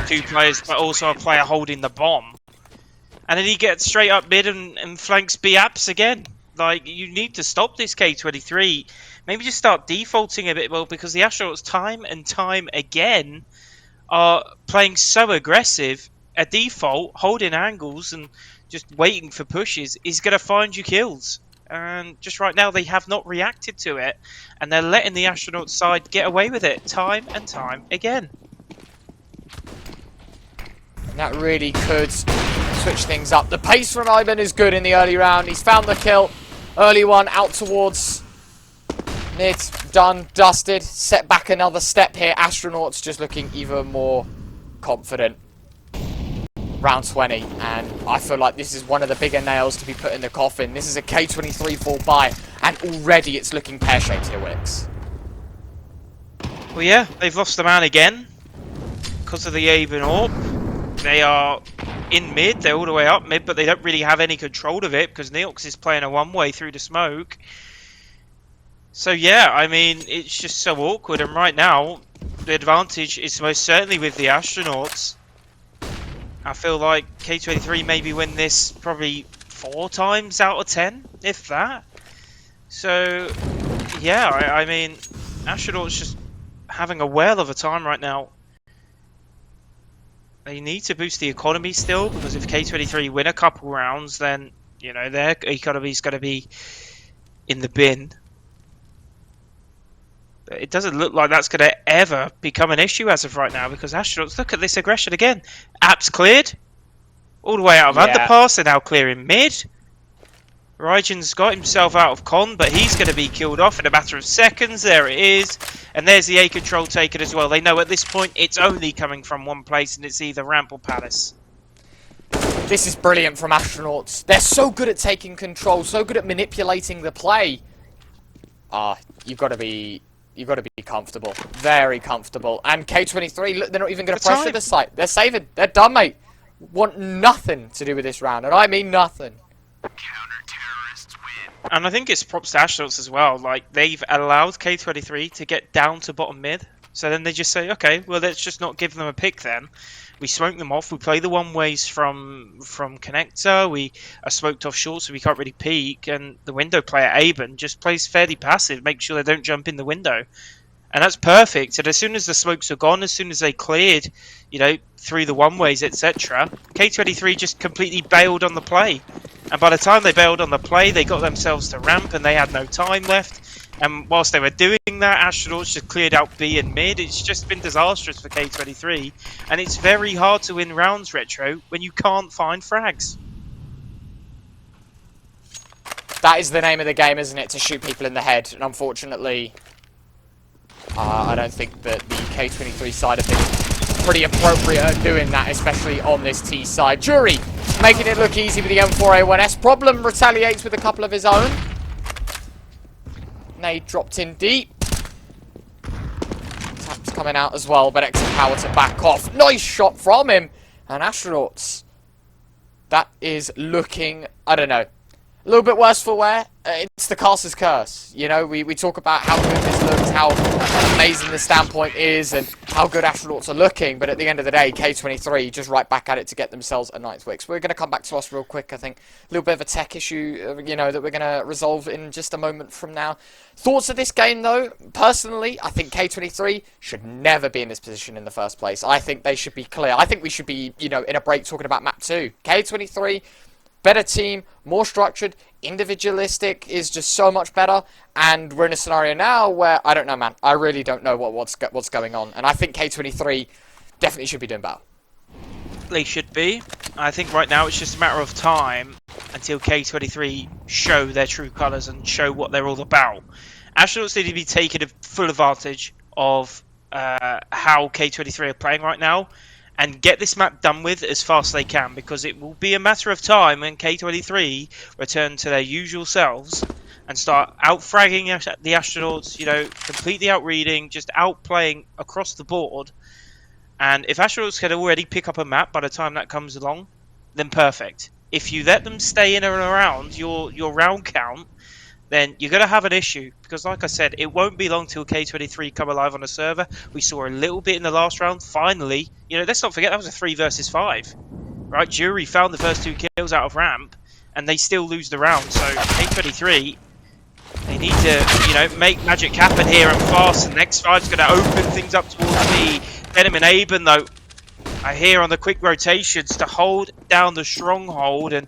2 players, but also a player holding the bomb. And then he gets straight up mid and flanks B-Apps again. Like, you need to stop this K23. Maybe just start defaulting a bit more, because the Astronauts time and time again are playing so aggressive. A default, holding angles and just waiting for pushes is going to find you kills. And just right now, they have not reacted to it. And they're letting the Astronauts side get away with it time and time again. And that really could switch things up. The pace from Ivan is good in the early round. He's found the kill. Early one out towards mid. Done. Dusted. Set back another step here. Astronauts just looking even more confident. Round 20. And I feel like this is one of the bigger nails to be put in the coffin. This is a K23 full buy. And already it's looking pear-shaped here, Wix. Well, yeah. They've lost the man again. Because of the Aben AWP. They are in mid, they're all the way up mid, but they don't really have any control of it because Neox is playing a one-way through the smoke. So yeah, I mean, it's just so awkward, and right now, the advantage is most certainly with the Astronauts. I feel like K23 maybe win this probably 4 times out of 10, if that. So, yeah, I mean, Astronauts just having a whale of a time right now. They need to boost the economy still, because if K23 win a couple rounds, then, you know, their economy is going to be in the bin. But it doesn't look like that's going to ever become an issue as of right now, because Astronauts, look at this aggression again. Apps cleared. All the way out of underpass, they're now clearing mid. Rygen's got himself out of con, but he's going to be killed off in a matter of seconds. There it is. And there's the A control taken as well. They know at this point it's only coming from one place, and it's either ramp or palace. This is brilliant from Astronauts. They're so good at taking control, so good at manipulating the play. You've got to be comfortable. Very comfortable. And K23, look, they're not even going to pressure the site. They're saving. They're done, mate. Want nothing to do with this round, and I mean nothing. And I think it's props to Astronauts as well. Like, they've allowed K23 to get down to bottom mid So then they just say, okay, well, let's just not give them a pick then. We smoke them off. We play the one-ways from connector. We are smoked off short, so we can't really peek. And the window player, Aben, just plays fairly passive, make sure they don't jump in the window. And that's perfect. And as soon as the smokes are gone, as soon as they cleared, through the one-ways, etc., K23 just completely bailed on the play. And by the time they bailed on the play, they got themselves to ramp and they had no time left. And whilst they were doing that, Astronauts just cleared out B and mid. It's just been disastrous for K23. And it's very hard to win rounds, Retro, when you can't find frags. That is the name of the game, isn't it? To shoot people in the head. And unfortunately, I don't think that the K23 side have been pretty appropriate at doing that, especially on this T side. Jury making it look easy with the M4A1S. Problem retaliates with a couple of his own. Nade dropped in deep. Tap's coming out as well, but extra power to back off. Nice shot from him. And Astronauts. That is looking, I don't know, a little bit worse for wear. It's the caster's curse. We talk about how good this looks, how amazing the standpoint is, and how good Astronauts are looking. But at the end of the day, K23 just right back at it to get themselves a ninth win. So we're going to come back to us real quick, I think. A little bit of a tech issue, that we're going to resolve in just a moment from now. Thoughts of this game, though? Personally, I think K23 should never be in this position in the first place. I think they should be clear. I think we should be, in a break talking about map 2. K23... better team, more structured, individualistic is just so much better. And we're in a scenario now where, I don't know, man. I really don't know what's going on. And I think K23 definitely should be doing better. They should be. I think right now it's just a matter of time until K23 show their true colours and show what they're all about. Astronauts need to be taking full advantage of how K23 are playing right now. And get this map done with as fast as they can, because it will be a matter of time when K23 return to their usual selves and start out-fragging the Astronauts, completely out-reading, just outplaying across the board. And if Astronauts can already pick up a map by the time that comes along, then perfect. If you let them stay in and around your round count, then you're going to have an issue. Because like I said, it won't be long till K23 come alive on the server. We saw a little bit in the last round. Finally, let's not forget that was a 3 versus 5. Right? Jury found the first 2 kills out of ramp, and they still lose the round. So K23, they need to, make magic happen here and fast. And X5's going to open things up towards me. Denim and Aben, though, are here on the quick rotations to hold down the stronghold. And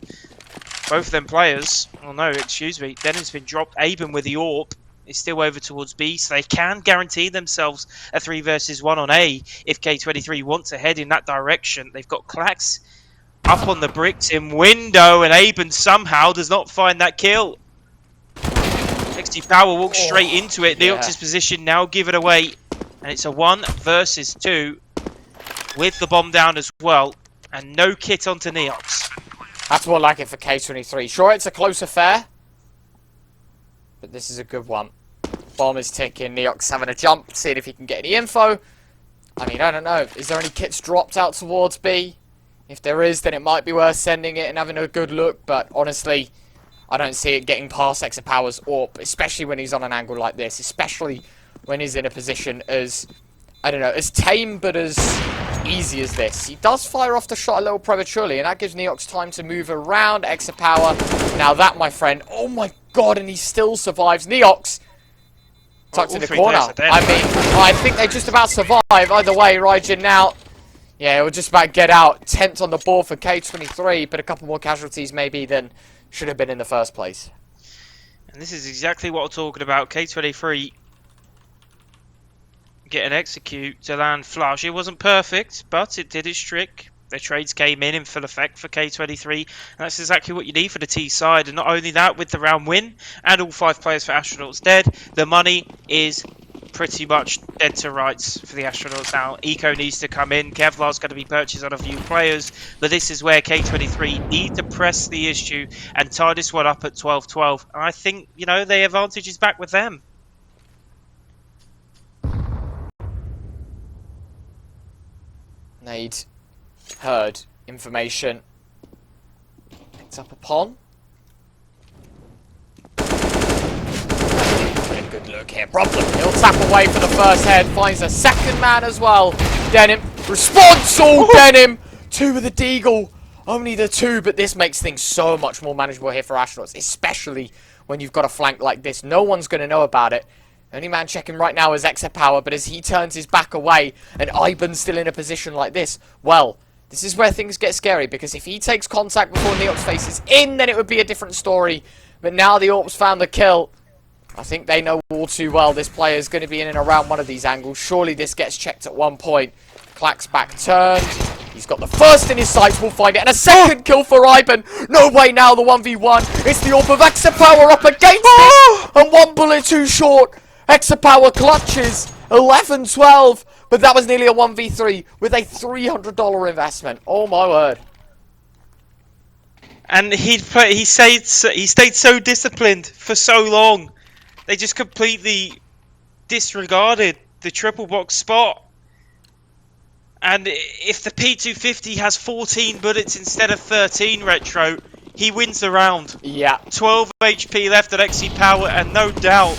both of them players, Denim's been dropped. Aben with the AWP is still over towards B, so they can guarantee themselves a 3 versus 1 on A if K23 want to head in that direction. They've got Clax up on the bricks in window, and Aben somehow does not find that kill. XT Power walks straight into it. Neox's position now, give it away, and it's a 1 versus 2 with the bomb down as well, and no kit onto Neox. That's more like it for K23. Sure, it's a close affair, but this is a good one. Bomb is ticking. Neox having a jump, seeing if he can get any info. I mean, I don't know. Is there any kits dropped out towards B? If there is, then it might be worth sending it and having a good look. But honestly, I don't see it getting past Extra Power's AWP, especially when he's on an angle like this. Especially when he's in a position as, I don't know, as tame but as easy as this. He does fire off the shot a little prematurely, and that gives Neox time to move around. Extra Power. Now that, my friend, oh my god, and he still survives. Neox tucked in the corner. I mean, I think they just about survive. Either way, Raijin now, we'll just about get out. 10th on the board for K23, but a couple more casualties maybe than should have been in the first place. And this is exactly what I'm talking about. K23 get an execute to land flush. It wasn't perfect, but it did its trick. The trades came in full effect for K23, and that's exactly what you need for the T side. And not only that, with the round win and all 5 players for Astronauts dead, the money is pretty much dead to rights for the Astronauts now. Eco needs to come in. Kevlar's going to be purchased on a few players, but this is where K23 need to press the issue and tie this one up at 12-12. And I think, the advantage is back with them. Nade heard information. Picked up upon. In good good look here. Problem, he'll tap away for the first head. Finds a second man as well. Denim, response all Denim. 2 with the Deagle. Only the 2, but this makes things so much more manageable here for Astronauts, especially when you've got a flank like this. No one's going to know about it. Only man checking right now is Power, but as he turns his back away and Iban's still in a position like this, well, this is where things get scary, because if he takes contact before Neox faces in, then it would be a different story. But now the Orps found the kill. I think they know all too well this player is going to be in and around one of these angles. Surely this gets checked at one point. Clack's back turned. He's got the first in his sights, we'll find it. And a second kill for Iban. No way now, the 1v1. It's the Orp of Power up against it. And 1 bullet too short. Power clutches. 11-12. But that was nearly a 1v3 with a $300 investment. Oh my word. And he stayed so disciplined for so long. They just completely disregarded the triple box spot. And if the P250 has 14 bullets instead of 13, Retro, he wins the round. Yeah. 12 HP left at Power, and no doubt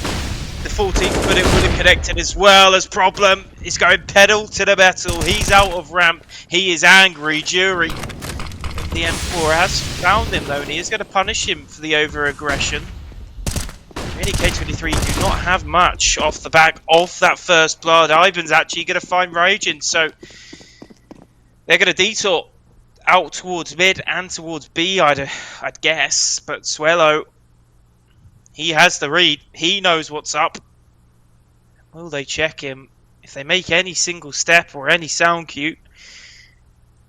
the 14th bullet would have connected as well. As Problem is going pedal to the metal. He's out of ramp. He is angry. Jury. The M4 has found him though, and he is going to punish him for the over-aggression. Really, K23 do not have much off the back of that first blood. Ivan's actually going to find Raging, so they're going to detour out towards mid and towards B, I'd guess. But Swello, he has the read. He knows what's up. Will they check him? If they make any single step or any sound cue,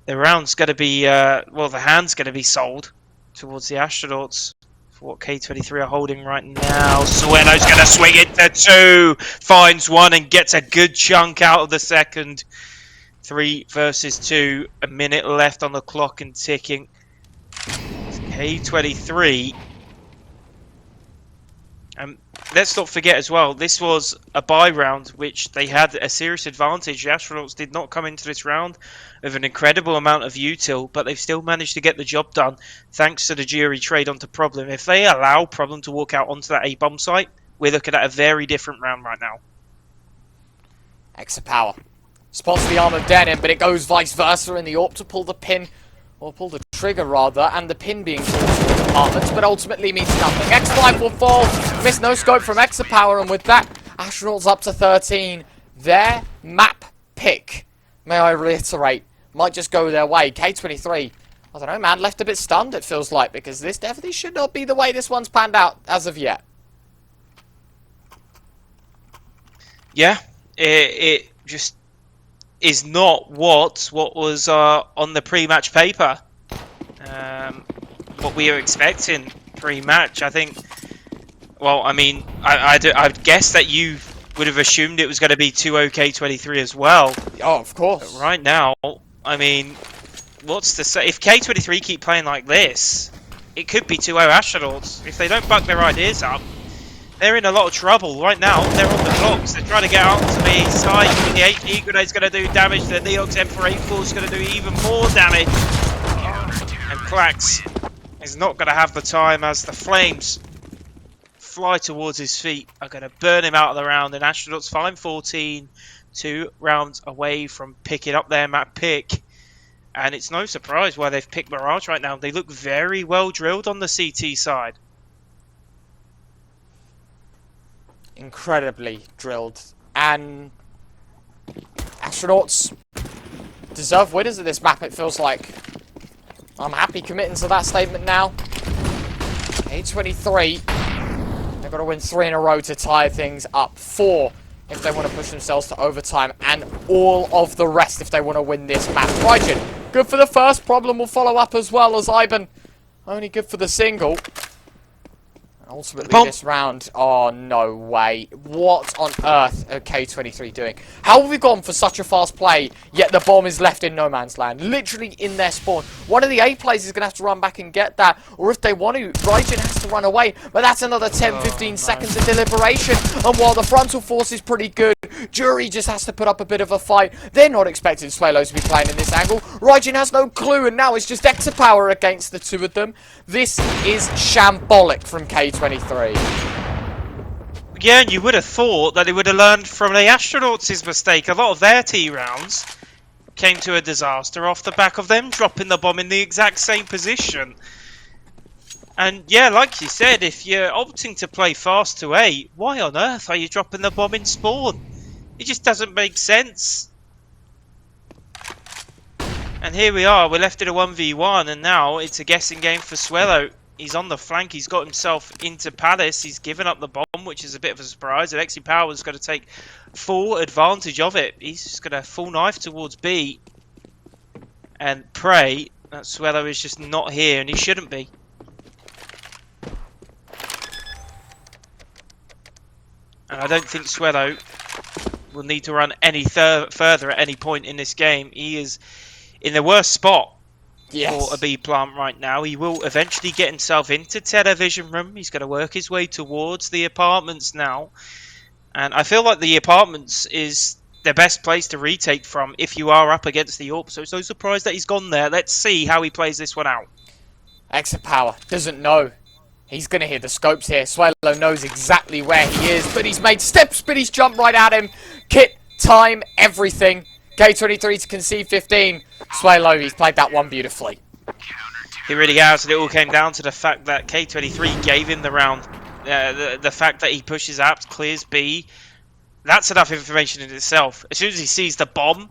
the round's going to be, well, the hand's going to be sold towards the Astronauts for what K23 are holding right now. Swello's going to swing it to 2, finds 1 and gets a good chunk out of the second. 3 versus 2, a minute left on the clock and ticking. K23. Let's not forget as well, this was a bye round, which they had a serious advantage. The Astronauts did not come into this round with an incredible amount of util, but they've still managed to get the job done thanks to the Jury trade onto Problem. If they allow Problem to walk out onto that A-bomb site, we're looking at a very different round right now. Power spots the arm of Denim, but it goes vice versa, and the Orp to pull the pin, or pull the trigger rather, and the pin being pulled to the apartments, but ultimately means nothing. X5 will fall, miss no scope from Power, and with that, Astronauts up to 13. Their map pick, may I reiterate, might just go their way. K23, I don't know, man, left a bit stunned, it feels like, because this definitely should not be the way this one's panned out as of yet. Yeah, it just is not what was on the pre-match paper. What we were expecting pre-match, I think. Well, I mean, I'd guess that you would have assumed it was going to be 2-0 K23 as well. Oh, of course. But right now, I mean, what's to say? If K23 keep playing like this, it could be 2-0 Astronauts. If they don't buck their ideas up, they're in a lot of trouble right now. They're on the blocks. They're trying to get out to the side. The HP grenade's going to do damage. The Neox M4A4 is going to do even more damage. And Clax is not going to have the time as the flames fly towards his feet. Are going to burn him out of the round. And Astronauts find 14, 2 rounds away from picking up their map pick. And it's no surprise why they've picked Mirage right now. They look very well drilled on the CT side. Incredibly drilled, and Astronauts deserve winners of this map, it feels like. I'm happy committing to that statement now. K23, they've got to win 3 in a row to tie things up. 4 if they want to push themselves to overtime, and all of the rest if they want to win this map. Rigid, good for the first. Problem will follow up as well as Iban. Only good for the single. Ultimately, this round, oh no way. What on earth are K23 doing? How have we gone for such a fast play, yet the bomb is left in no man's land? Literally in their spawn. One of the A players is going to have to run back and get that, or if they want to, Raijin has to run away. But that's another 10-15 seconds of deliberation. And while the frontal force is pretty good, Jury just has to put up a bit of a fight. They're not expecting Swello to be playing in this angle. Raijin has no clue, and now it's just Power against the 2 of them. This is shambolic from K23. Yeah, and you would have thought that they would have learned from the Astronauts' mistake. A lot of their T rounds came to a disaster off the back of them dropping the bomb in the exact same position. And yeah, like you said, if you're opting to play fast to A, why on earth are you dropping the bomb in spawn? It just doesn't make sense. And here we are, we're left in a 1v1, and now it's a guessing game for Swello. He's on the flank, he's got himself into Palace, he's given up the bomb, which is a bit of a surprise. Alexi Power's got to take full advantage of it. He's just got a full knife towards B. And pray that Swello is just not here, and he shouldn't be. And I don't think Swello will need to run any further at any point in this game. He is in the worst spot for a B plant right now. He will eventually get himself into television room. He's going to work his way towards the apartments now. And I feel like the apartments is the best place to retake from if you are up against the AWP. So it's no surprise that he's gone there. Let's see how he plays this one out. Exit Power doesn't know. He's going to hear the scopes here. Swello knows exactly where he is, but he's made steps, but he's jumped right at him. Kit, time, everything. K23 to concede 15. Swello, he's played that one beautifully. He really has, and it all came down to the fact that K23 gave him the round. The fact that he pushes up, clears B, that's enough information in itself. As soon as he sees the bomb,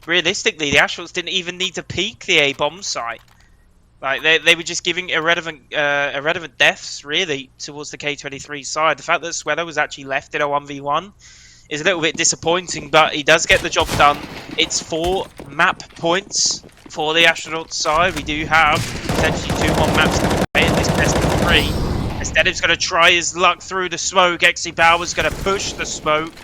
realistically, the Astronauts didn't even need to peek the A bomb site. Like they were just giving irrelevant deaths, really, towards the K23 side. The fact that Swello was actually left in a 1v1 is a little bit disappointing, but he does get the job done. It's 4 map points for the Astronauts side. We do have potentially 2 more maps to play in this best of 3. Instead, he's going to try his luck through the smoke. Exi Power's going to push the smoke.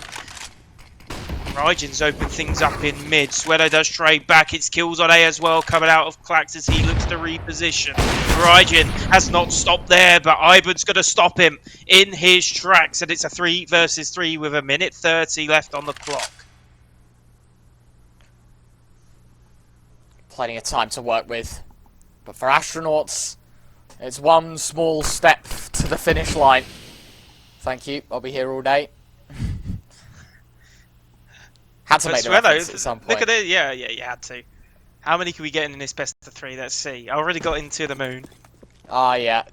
Raijin's opened things up in mid. Swello does trade back. It's kills on A as well, coming out of Klax as he looks to reposition. Raijin has not stopped there, but Iban's going to stop him in his tracks. And it's a 3 versus 3 with a minute 30 left on the clock. Plenty of time to work with. But for Astronauts, it's one small step to the finish line. Thank you. I'll be here all day. Had to make the reference at some point. Look at it. Yeah, you had to. How many can we get in this best of 3? Let's see. I already got into the moon. Ah, yeah.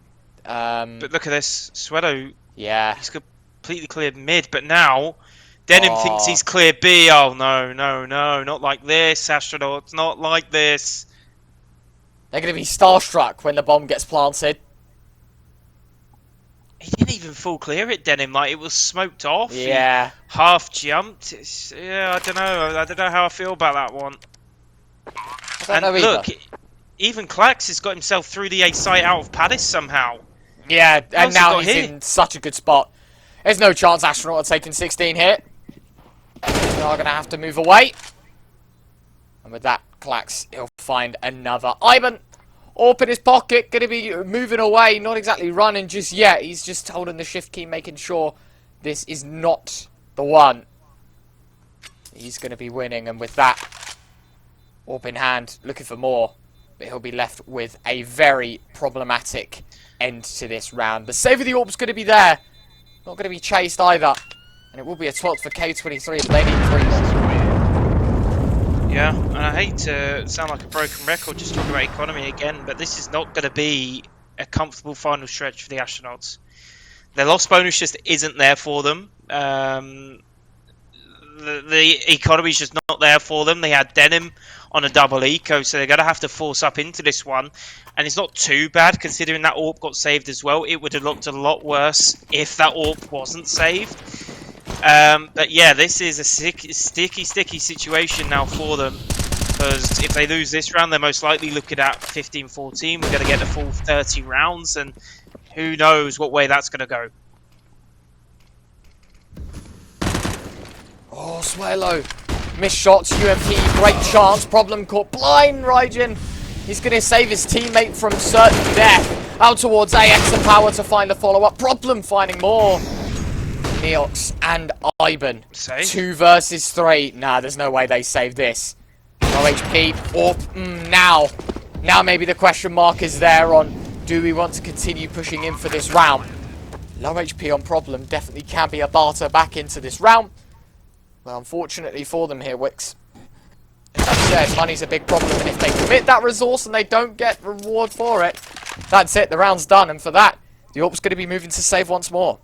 But look at this. Swello. Yeah. He's completely cleared mid, but now Denim thinks he's cleared B. Oh, no. Not like this, Astronauts. Not like this. They're going to be starstruck when the bomb gets planted. He didn't even full clear it, Denim. Like, it was smoked off. Yeah. He half jumped. Yeah, I don't know. I don't know how I feel about that one. I don't know either. Look, even Klax has got himself through the A site out of Paris somehow. Yeah, and now he's in such a good spot. There's no chance Astronaut are taking 16 here. They are going to have to move away. And with that, Klax, he'll find another. Iban, up in his pocket, going to be moving away, not exactly running just yet. He's just holding the shift key, making sure this is not the one. He's going to be winning, and with that, AWP in hand, looking for more. But he'll be left with a very problematic end to this round. The save of the AWP's going to be there. Not going to be chased either. And it will be a 12th for K23, but they need 3 more. Yeah, and I hate to sound like a broken record just talking about economy again, but this is not going to be a comfortable final stretch for the Astronauts. Their loss bonus just isn't there for them. The economy is just not there for them. They had Denim on a double eco, so they're going to have to force up into this one. And it's not too bad considering that AWP got saved as well. It would have looked a lot worse if that AWP wasn't saved. But yeah, this is a sticky situation now for them. Because if they lose this round, they're most likely looking at 15-14. We're going to get the full 30 rounds, and who knows what way that's going to go. Oh, Swello. Missed shots, UMP, great chance. Problem caught blind, Raijin. He's going to save his teammate from certain death. Out towards AX and Power to find the follow-up. Problem finding more. Neox and Iban. 2 versus 3. Nah, there's no way they save this. No HP. AWP. Now maybe the question mark is there on, do we want to continue pushing in for this round? Low HP on Problem definitely can be a barter back into this round. Well, unfortunately for them here, Wix. As I said, money's a big problem, and if they commit that resource and they don't get reward for it, that's it, the round's done, and for that, the AWP's going to be moving to save once more.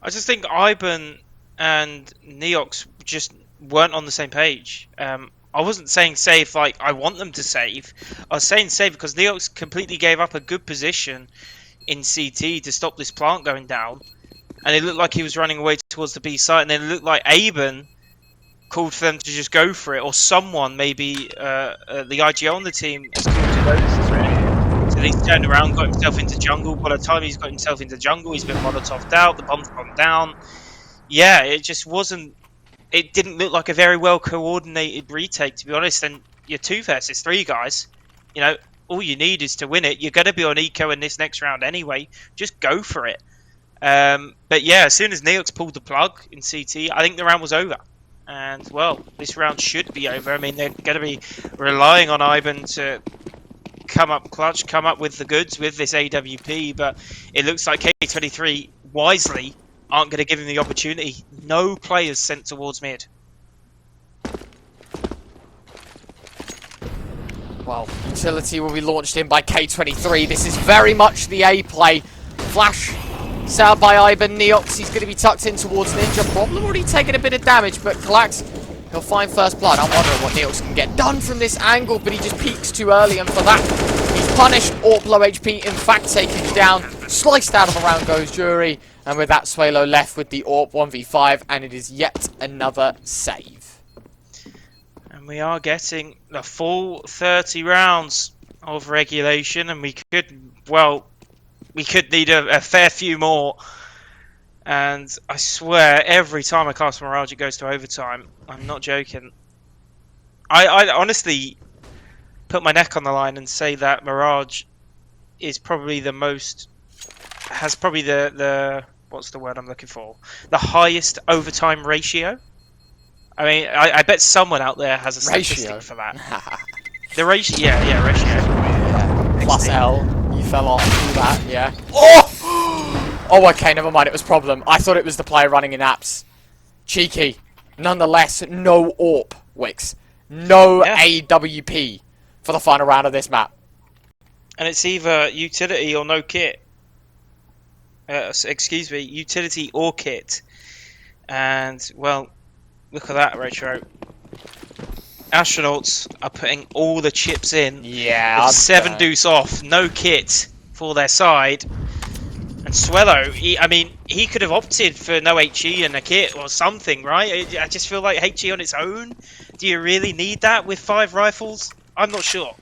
I just think Iban and Neox just weren't on the same page. I wasn't saying save like I want them to save. I was saying save because Neox completely gave up a good position in CT to stop this plant going down. And it looked like he was running away towards the B site, and then it looked like Aben called for them to just go for it, or someone, maybe the IGL on the team, has called to those three. So he's turned around, got himself into jungle. By the time he's got himself into jungle, he's been molotoved out, the bomb's gone down. Yeah, it just wasn't... It didn't look like a very well-coordinated retake, to be honest, and you're 2 versus 3 guys. You know, all you need is to win it. You're going to be on eco in this next round anyway. Just go for it. But yeah, as soon as Neox pulled the plug in CT, I think the round was over. And, well, this round should be over. I mean, they're going to be relying on Iban to come up clutch, come up with the goods with this AWP. But it looks like K23, wisely, aren't going to give him the opportunity. No players sent towards mid. Well, utility will be launched in by K23. This is very much the A play. Flash set out by Iban. Neox, he's going to be tucked in towards Ninja. Problem already taking a bit of damage, but Klax, he'll find first blood. I'm wondering what Neox can get done from this angle, but he just peeks too early, and for that, he's punished. AWP low HP, in fact, taken down. Sliced out of the round goes Jury, and with that, Swalo left with the AWP 1v5, and it is yet another save. And we are getting the full 30 rounds of regulation, and we could, well, we could need a fair few more. And I swear, every time I cast Mirage, it goes to overtime. I'm not joking. I honestly put my neck on the line and say that Mirage is probably the most... has probably the what's the word I'm looking for? The highest overtime ratio. I mean, I bet someone out there has a statistic for that. The ratio, yeah, ratio. Yeah. Plus L. You fell off through that, yeah. Oh! Oh, okay, never mind. It was Problem. I thought it was the player running in apps. Cheeky. Nonetheless, no AWP, Wix. No AWP for the final round of this map. And it's either utility or no kit. Excuse me, utility or kit. And, well, look at that, Retro. Astronauts are putting all the chips in. Yeah. With 7 deuce off, no kit for their side. And Swello, he could have opted for no HE and a kit or something, right? I just feel like HE on its own. Do you really need that with 5 rifles? I'm not sure.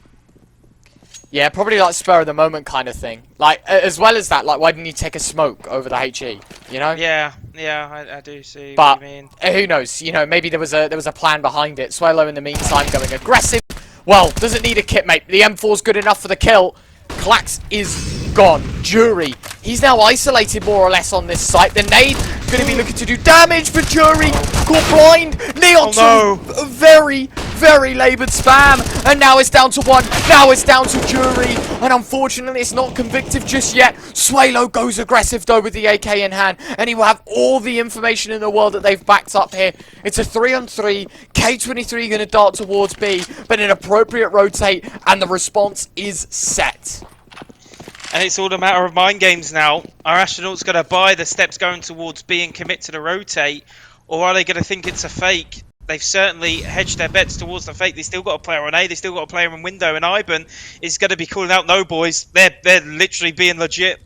Yeah, probably like spur of the moment kind of thing. Like, as well as that, like, why didn't you take a smoke over the HE? You know? Yeah, I do see but, what you mean. Who knows? You know, maybe there was a plan behind it. Swello in the meantime going aggressive. Well, doesn't need a kit, mate. The M4's good enough for the kill. Klax is gone. Jury, he's now isolated more or less on this site. The nade going to be looking to do damage, but Jury caught blind. Neox, oh, no. Very, very laboured spam. And now it's down to 1. Now it's down to Jury. And unfortunately, it's not convictive just yet. Swalo goes aggressive, though, with the AK in hand. And he will have all the information in the world that they've backed up here. It's a 3-on-3. K23 going to dart towards B, but an appropriate rotate, and the response is set. And it's all a matter of mind games now. Are Astronauts going to buy the steps going towards B and commit to the rotate? Or are they going to think it's a fake? They've certainly hedged their bets towards the fake. They still got a player on A. They still got a player in window. And Iban is going to be calling out, no, boys. They're literally being legit.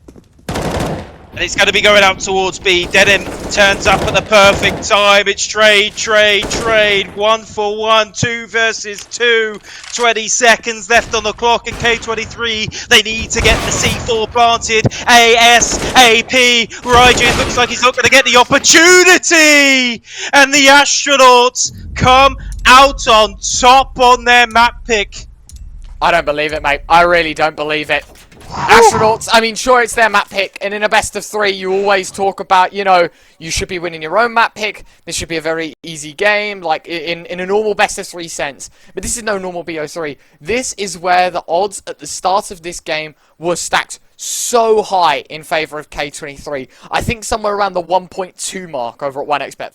And it's going to be going out towards B. Denim turns up at the perfect time. It's trade. 1 for 1. 2 versus 2. 20 seconds left on the clock. And K23, they need to get the C4 planted. ASAP. Raijin looks like he's not going to get the opportunity. And the Astronauts come out on top on their map pick. I don't believe it, mate. I really don't believe it. Astronauts, I mean, sure, it's their map pick, and in a best of 3, you always talk about, you know, you should be winning your own map pick. This should be a very easy game, like in a normal best of 3 sense. But this is no normal BO3. This is where the odds at the start of this game were stacked so high in favour of K23. I think somewhere around the 1.2 mark over at 1xBet.